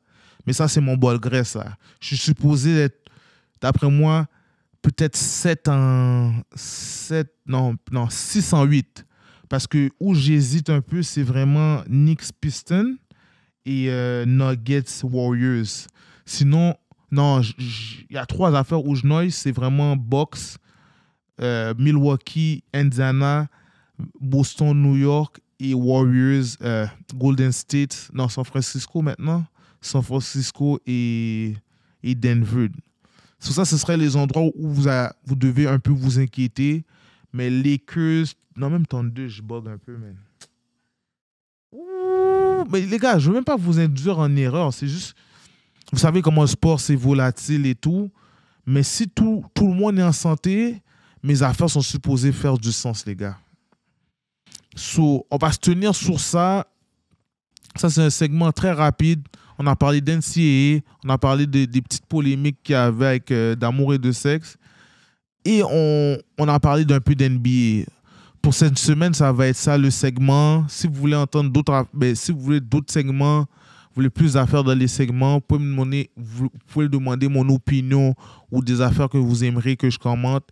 Mais ça, c'est mon bol graisse, là. Je suis supposé être, d'après moi, peut-être 6 en 8. Parce que où j'hésite un peu, c'est vraiment Knicks Pistons et Nuggets Warriors. Sinon, non, il y a 3 affaires où je noise. C'est vraiment Bucks, Milwaukee, Indiana, Boston, New York et Warriors, Golden State. Non, San Francisco maintenant. San Francisco et Denver. Sur ça, ce seraient les endroits où vous devez un peu vous inquiéter. Mais Lakers, non, même temps 2, je bug un peu, man. Ouh, mais les gars, je ne veux même pas vous induire en erreur. C'est juste... Vous savez comment le sport, c'est volatile et tout. Mais si tout le monde est en santé, mes affaires sont supposées faire du sens, les gars. On va se tenir sur ça. Ça, c'est un segment très rapide. On a parlé d'NCAA, on a parlé des petites polémiques qu'il y avait avec d'amour et de sexe. Et on a parlé d'un peu d'NBA. Pour cette semaine, ça va être ça le segment. Si vous voulez entendre si vous voulez d'autres segments, vous voulez plus d'affaires dans les segments, vous pouvez demander mon opinion ou des affaires que vous aimeriez que je commente.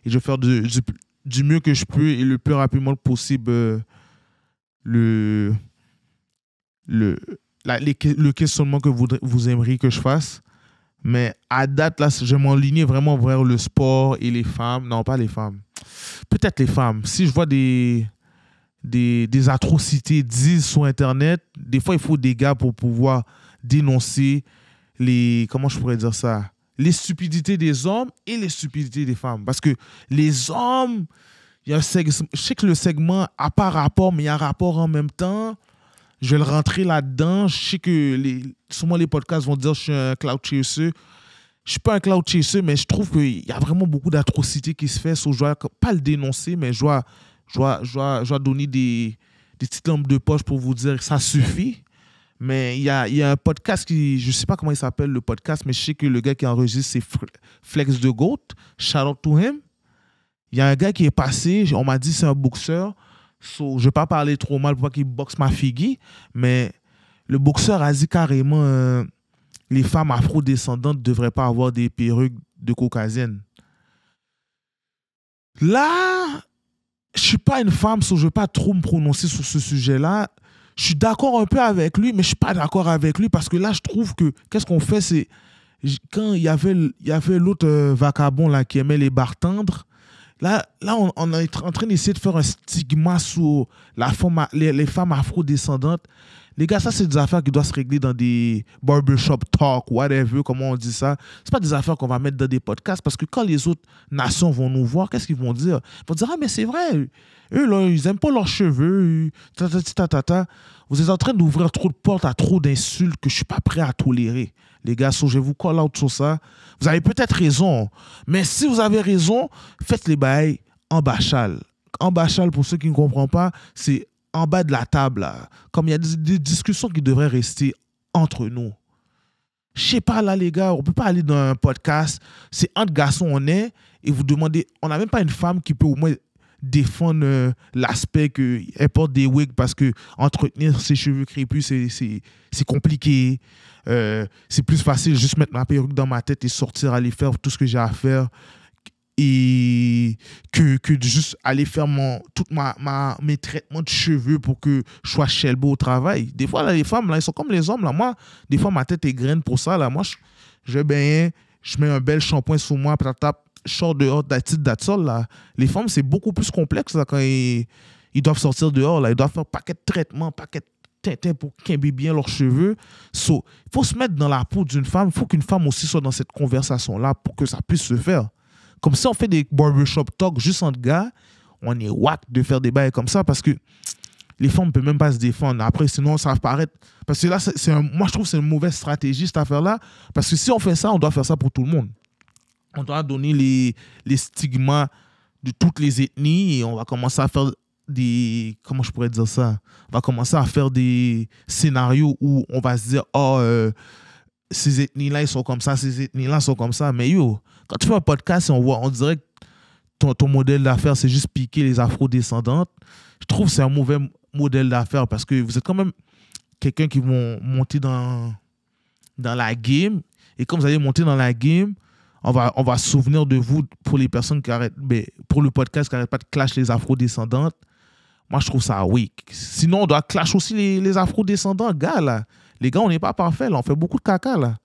Et je vais faire du mieux que je peux et le plus rapidement possible le questionnement que vous aimeriez que je fasse. Mais à date, là, je vais m'enligner vraiment vers le sport et les femmes. Non, pas les femmes. Peut-être les femmes. Si je vois des atrocités dites sur Internet, des fois, il faut des gars pour pouvoir dénoncer comment je pourrais dire ça? Les stupidités des hommes et les stupidités des femmes. Parce que les hommes, je sais que le segment n'a pas rapport, mais il y a un rapport en même temps. Je vais le rentrer là-dedans. Je sais que souvent les podcasts vont dire que je suis un cloud chaser. Je ne suis pas un cloud chaser, mais je trouve qu'il y a vraiment beaucoup d'atrocités qui se font. Je ne dois pas le dénoncer, mais je dois donner des petites lampes de poche pour vous dire que ça suffit. Mais il y a un podcast je ne sais pas comment il s'appelle le podcast, mais je sais que le gars qui enregistre, c'est Flex the Goat. Shout out to him. Il y a un gars qui est passé, on m'a dit c'est un boxeur. Je ne vais pas parler trop mal pour pas qu'il boxe ma figure, mais le boxeur a dit carrément les femmes afro-descendantes ne devraient pas avoir des perruques de caucasiennes. Là, je ne suis pas une femme, je ne vais pas trop me prononcer sur ce sujet-là. Je suis d'accord un peu avec lui, mais je ne suis pas d'accord avec lui parce que là, je trouve que qu'est-ce qu'on fait, c'est quand il y avait l'autre vagabond là, qui aimait les bartendres. Là on est en train d'essayer de faire un stigma sur les femmes afro-descendantes. Les gars, ça, c'est des affaires qui doivent se régler dans des barbershop talk, whatever, comment on dit ça. C'est pas des affaires qu'on va mettre dans des podcasts parce que quand les autres nations vont nous voir, qu'est-ce qu'ils vont dire? Ils vont dire, ah, mais c'est vrai, eux, là, ils aiment pas leurs cheveux. Vous êtes en train d'ouvrir trop de portes à trop d'insultes que je suis pas prêt à tolérer. Les gars, je vais vous call out sur ça. Vous avez peut-être raison, mais si vous avez raison, faites les bails en bachal. En bachal, pour ceux qui ne comprennent pas, c'est en bas de la table, là. Comme il y a des discussions qui devraient rester entre nous. Je sais pas, là, les gars, on peut pas aller dans un podcast, c'est entre garçons on est, et vous demandez, on n'a même pas une femme qui peut au moins défendre l'aspect qu'elle porte des wigs parce que entretenir ses cheveux crépus, c'est compliqué. C'est plus facile juste mettre ma perruque dans ma tête et sortir, aller faire tout ce que j'ai à faire et que de juste aller faire mes traitements de cheveux pour que je sois shelbo au travail. Des fois, là, les femmes, là, elles sont comme les hommes. Là. Moi, des fois, ma tête est graine pour ça. Là. Moi, je mets un bel shampoing sur moi, je sors dehors, that's all, là. Les femmes, c'est beaucoup plus complexe là, quand ils doivent sortir dehors. Là. Ils doivent faire un paquet de traitements, paquet de tintin pour qu'imber bien leurs cheveux. Il faut se mettre dans la peau d'une femme. Il faut qu'une femme aussi soit dans cette conversation-là pour que ça puisse se faire. Comme si on fait des barbershop talk juste entre gars, on est wack de faire des bails comme ça parce que les femmes ne peuvent même pas se défendre. Après, sinon, ça va paraître... Parce que là, moi, je trouve que c'est une mauvaise stratégie, cette affaire-là. Parce que si on fait ça, on doit faire ça pour tout le monde. On doit donner les stigmas de toutes les ethnies et on va commencer à faire des... Comment je pourrais dire ça? On va commencer à faire des scénarios où on va se dire, ces ethnies-là, ils sont comme ça, ces ethnies-là sont comme ça. Mais quand tu fais un podcast, on dirait que ton modèle d'affaires, c'est juste piquer les afro-descendantes. Je trouve que c'est un mauvais modèle d'affaires parce que vous êtes quand même quelqu'un qui vont monter dans la game. Et comme vous allez monter dans la game, on va se souvenir de vous pour les personnes pour le podcast qui n'arrêtent pas de clash les afro-descendantes. Moi, je trouve ça weak. Sinon, on doit clash aussi les afro-descendants, gars, là. Les gars, on n'est pas parfait, là. On fait beaucoup de caca, là.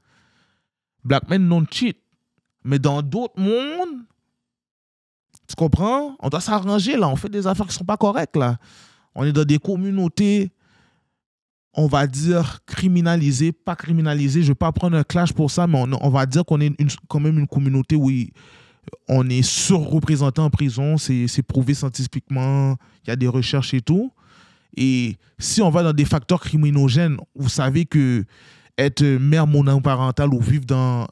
Black men don't cheat. Mais dans d'autres mondes, tu comprends? On doit s'arranger, là. On fait des affaires qui ne sont pas correctes, là. On est dans des communautés, on va dire, criminalisées, pas criminalisées. Je ne vais pas prendre un clash pour ça, mais on va dire qu'on est quand même une communauté où on est surreprésenté en prison. C'est prouvé scientifiquement. Il y a des recherches et tout. Et si on va dans des facteurs criminogènes, vous savez que être mère monoparentale ou vivre dans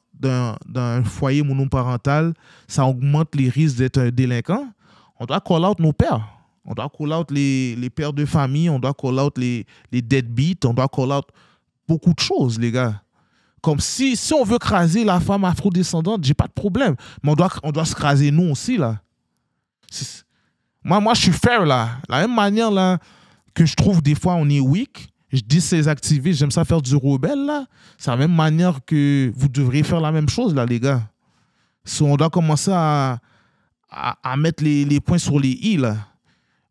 un foyer monoparental, ça augmente les risques d'être un délinquant. On doit call out nos pères. On doit call out les pères de famille, on doit call out les deadbeats, on doit call out beaucoup de choses, les gars. Comme si on veut craser la femme afrodescendante, j'ai pas de problème. Mais on doit se craser nous aussi, là. Moi, je suis fair, là. La même manière, là, que je trouve des fois on est weak, je dis ces activistes, j'aime ça faire du rebelle, là. C'est la même manière que vous devriez faire la même chose, là, les gars. On doit commencer à mettre les points sur les i, là.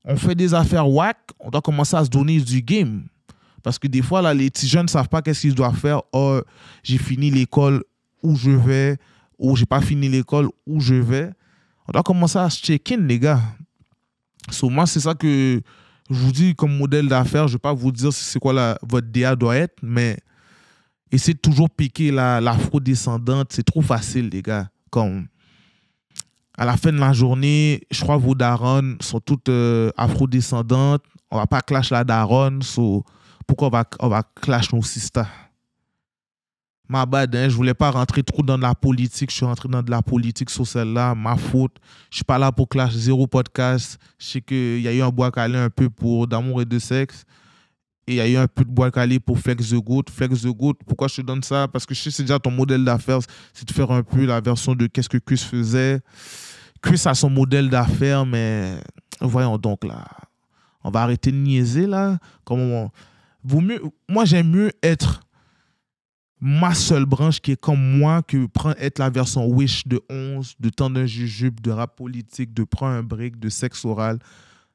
On fait des affaires whack, on doit commencer à se donner du game. Parce que des fois, là, les petits jeunes ne savent pas qu'est-ce qu'ils doivent faire. Oh, j'ai fini l'école, où je vais, ou j'ai pas fini l'école, où je vais. On doit commencer à se check-in, les gars. Moi, c'est ça que je vous dis comme modèle d'affaires. Je ne vais pas vous dire c'est quoi votre DA doit être, mais essayez de toujours piquer l'afro-descendante. C'est trop facile, les gars. Comme à la fin de la journée, je crois que vos darons sont toutes afro-descendantes. On ne va pas clash la daronne. Pourquoi on va clash nos sisters? Ma bad, hein, je voulais pas rentrer trop dans de la politique. Je suis rentré dans de la politique sur celle-là. Ma faute. Je suis pas là pour clash zéro podcast. Je sais qu'il y a eu un bois calé un peu pour d'amour et de sexe. Et il y a eu un peu de bois calé pour Flex the Goat. Flex the Goat, pourquoi je te donne ça? Parce que je sais c'est déjà ton modèle d'affaires. C'est de faire un peu la version de qu'est-ce que Chris faisait. Chris a son modèle d'affaires, mais voyons donc là. On va arrêter de niaiser là. Moi, j'aime mieux être ma seule branche qui est comme moi que être la version Wish de 11, de temps d'un jujube, de rap politique, de prendre un break, de sexe oral.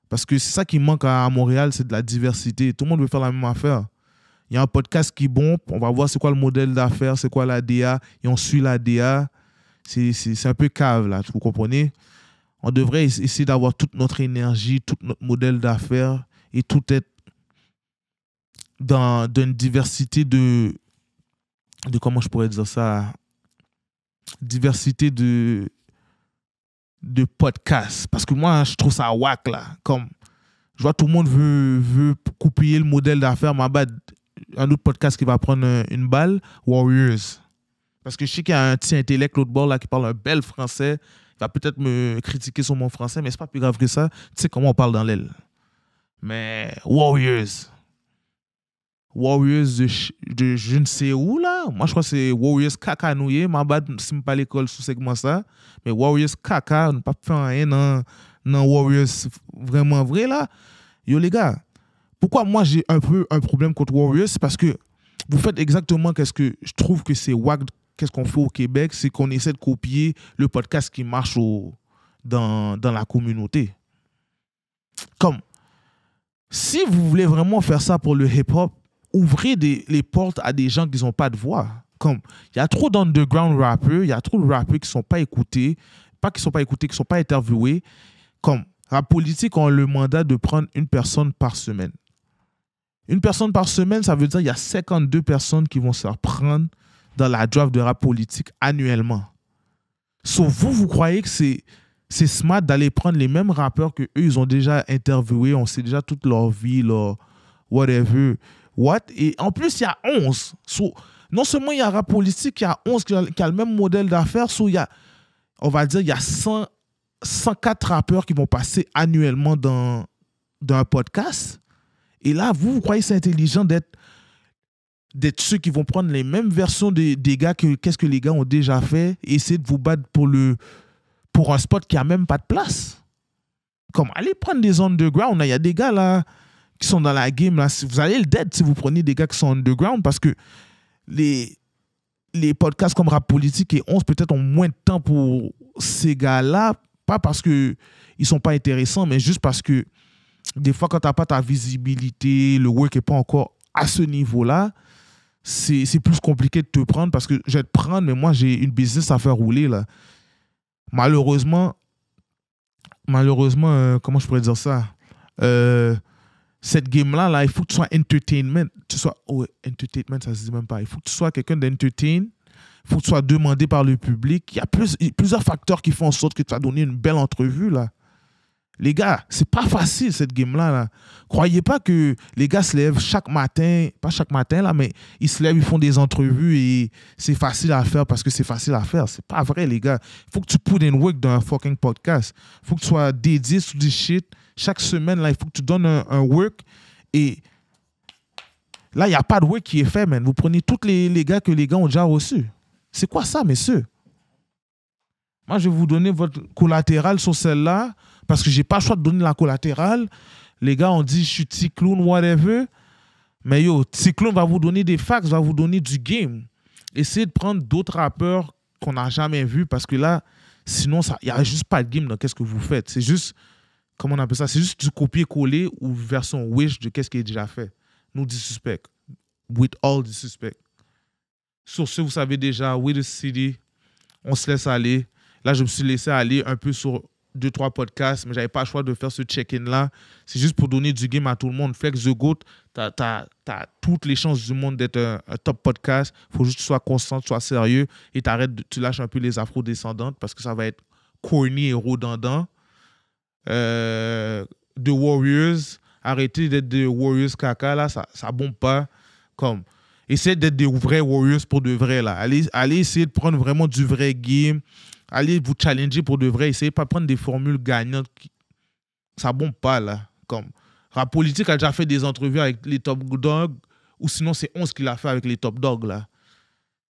Parce que c'est ça qui manque à Montréal, c'est de la diversité. Tout le monde veut faire la même affaire. Il y a un podcast qui bombe, on va voir c'est quoi le modèle d'affaires, c'est quoi la DA, et on suit la DA. C'est un peu cave, là, vous comprenez? On devrait essayer d'avoir toute notre énergie, tout notre modèle d'affaires, et tout être dans une diversité de comment je pourrais dire ça, diversité de podcasts. Parce que moi, je trouve ça whack, là. Comme, je vois tout le monde veut copier le modèle d'affaires. Ma bad, un autre podcast qui va prendre une balle, Warriors. Parce que je sais qu'il y a un petit intellect, l'autre bord, là, qui parle un bel français. Il va peut-être me critiquer sur mon français, mais c'est pas plus grave que ça. Tu sais comment on parle dans l'aile. Mais Warriors de je ne sais où, là. Moi, je crois que c'est Warriors Kaka Nouye. Ma bad, si je pas l'école sous segment ça. Mais Warriors Kaka, on ne peut pas faire rien dans Warriors vraiment vrai, là. Yo, les gars, pourquoi moi, j'ai un peu un problème contre Warriors? C'est parce que vous faites exactement qu'est-ce que je trouve que c'est wack. Qu'est-ce qu'on fait au Québec? C'est qu'on essaie de copier le podcast qui marche dans la communauté. Comme, si vous voulez vraiment faire ça pour le hip-hop, ouvrez les portes à des gens qui n'ont pas de voix. Comme, il y a trop d'underground rappeurs, il y a trop de rappeurs qui ne sont pas écoutés, qui ne sont pas interviewés. Comme, Rap Politique ont le mandat de prendre une personne par semaine. Une personne par semaine, ça veut dire qu'il y a 52 personnes qui vont se faire prendre dans la draft de Rap Politique annuellement. Sauf vous croyez que c'est smart d'aller prendre les mêmes rappeurs que eux ils ont déjà interviewés, on sait déjà toute leur vie, leur whatever. Et en plus, il y a 11. Non seulement il y a Rap Politique, il y a 11 qui a le même modèle d'affaires. On va dire il y a 104 rappeurs qui vont passer annuellement dans un podcast. Et là, vous croyez que c'est intelligent d'être ceux qui vont prendre les mêmes versions des gars qu'est-ce que les gars ont déjà fait et essayer de vous battre pour un spot qui n'a même pas de place. Comme, allez prendre des underground. Il y a des gars là qui sont dans la game. Là, vous allez le dead si vous prenez des gars qui sont underground parce que les podcasts comme Rap Politique et 11 peut-être ont moins de temps pour ces gars-là. Pas parce qu'ils ne sont pas intéressants, mais juste parce que des fois, quand tu n'as pas ta visibilité, le work n'est pas encore à ce niveau-là, c'est plus compliqué de te prendre parce que je vais te prendre, mais moi, j'ai une business à faire rouler, là. Malheureusement, comment je pourrais dire ça? Cette game-là, là, il faut que tu sois entertainment. Entertainment, ça se dit même pas. Il faut que tu sois quelqu'un d'entertain. Il faut que tu sois demandé par le public. Il y a plusieurs facteurs qui font en sorte que tu as donné une belle entrevue, là. Les gars, c'est pas facile cette game-là. Là. Croyez pas que les gars se lèvent chaque matin, pas chaque matin, là, mais ils se lèvent, ils font des entrevues et c'est facile à faire parce que c'est facile à faire. C'est pas vrai, les gars. Il faut que tu put in work dans un fucking podcast. Il faut que tu sois dédié sur du shit Chaque semaine, là, il faut que tu donnes un work. Et là, il n'y a pas de work qui est fait, man. Vous prenez tous les gars que les gars ont déjà reçus. C'est quoi ça, messieurs? Moi, je vais vous donner votre collatéral sur celle-là parce que je n'ai pas le choix de donner la collatérale. Les gars ont dit, je suis Ticloun, whatever. Mais yo, Ticloun va vous donner des facts, va vous donner du game. Essayez de prendre d'autres rappeurs qu'on n'a jamais vus parce que là, sinon, il n'y a juste pas de game dans qu'est-ce que vous faites. C'est juste, comment on appelle ça? C'est juste du copier-coller ou version wish de qu'est-ce qui est déjà fait. Nous, disrespect. With all disrespect. Sur ce, vous savez déjà, We The City, on se laisse aller. Là, je me suis laissé aller un peu sur 2-3 podcasts, mais je n'avais pas le choix de faire ce check-in-là. C'est juste pour donner du game à tout le monde. Flex The Goat, tu as toutes les chances du monde d'être un top podcast. Il faut juste que tu sois constant, tu sois sérieux et tu lâches un peu les afro-descendantes parce que ça va être corny et redondant. The Warriors, arrêtez d'être des Warriors caca, là, ça bombe pas. Comme, essayez d'être des vrais Warriors pour de vrai, là. Allez essayer de prendre vraiment du vrai game. Allez vous challenger pour de vrai. Essayez pas de prendre des formules gagnantes. Ça bombe pas, là. Comme, Rap Politique a déjà fait des entrevues avec les Top Dogs, ou sinon c'est 11 qu'il a fait avec les Top Dogs, là.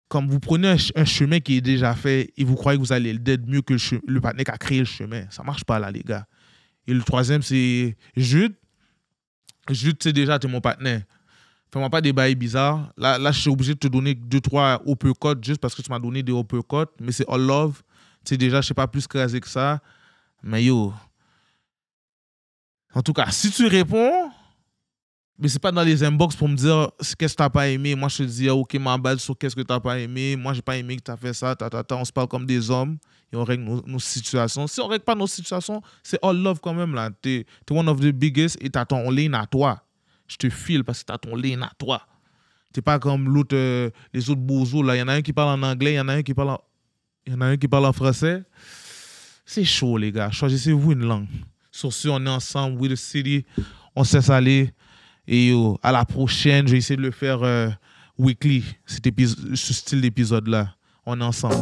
Comme vous prenez un chemin qui est déjà fait et vous croyez que vous allez le dead mieux que le partenaire qui a créé le chemin. Ça marche pas, là, les gars. Et le troisième, c'est Jude. Jude, c'est déjà, t'es mon partenaire. Fais-moi pas des bails bizarres. Là, je suis obligé de te donner 2-3 uppercuts juste parce que tu m'as donné des uppercuts. Mais c'est all love. Tu sais, déjà, je sais pas plus crasé que ça. Mais yo. En tout cas, si tu réponds, mais c'est pas dans les inbox pour me dire qu'est-ce que t'as pas aimé. Moi, je te dis, ok, ma balle sur qu'est-ce que t'as pas aimé. Moi, j'ai pas aimé que t'as fait ça. On se parle comme des hommes et on règle nos situations. Si on règle pas nos situations, c'est all love quand même, là. T'es one of the biggest et t'as ton lane à toi. Je te file parce que t'as ton lane à toi. T'es pas comme l'autre, les autres bozos, là. Il y en a un qui parle en anglais, il y en a un qui parle en français. C'est chaud, les gars. Choisissez-vous une langue. Sur ce, on est ensemble. We The City. On se laisse aller. Et à la prochaine. Je vais essayer de le faire weekly, ce style d'épisode-là. On est ensemble.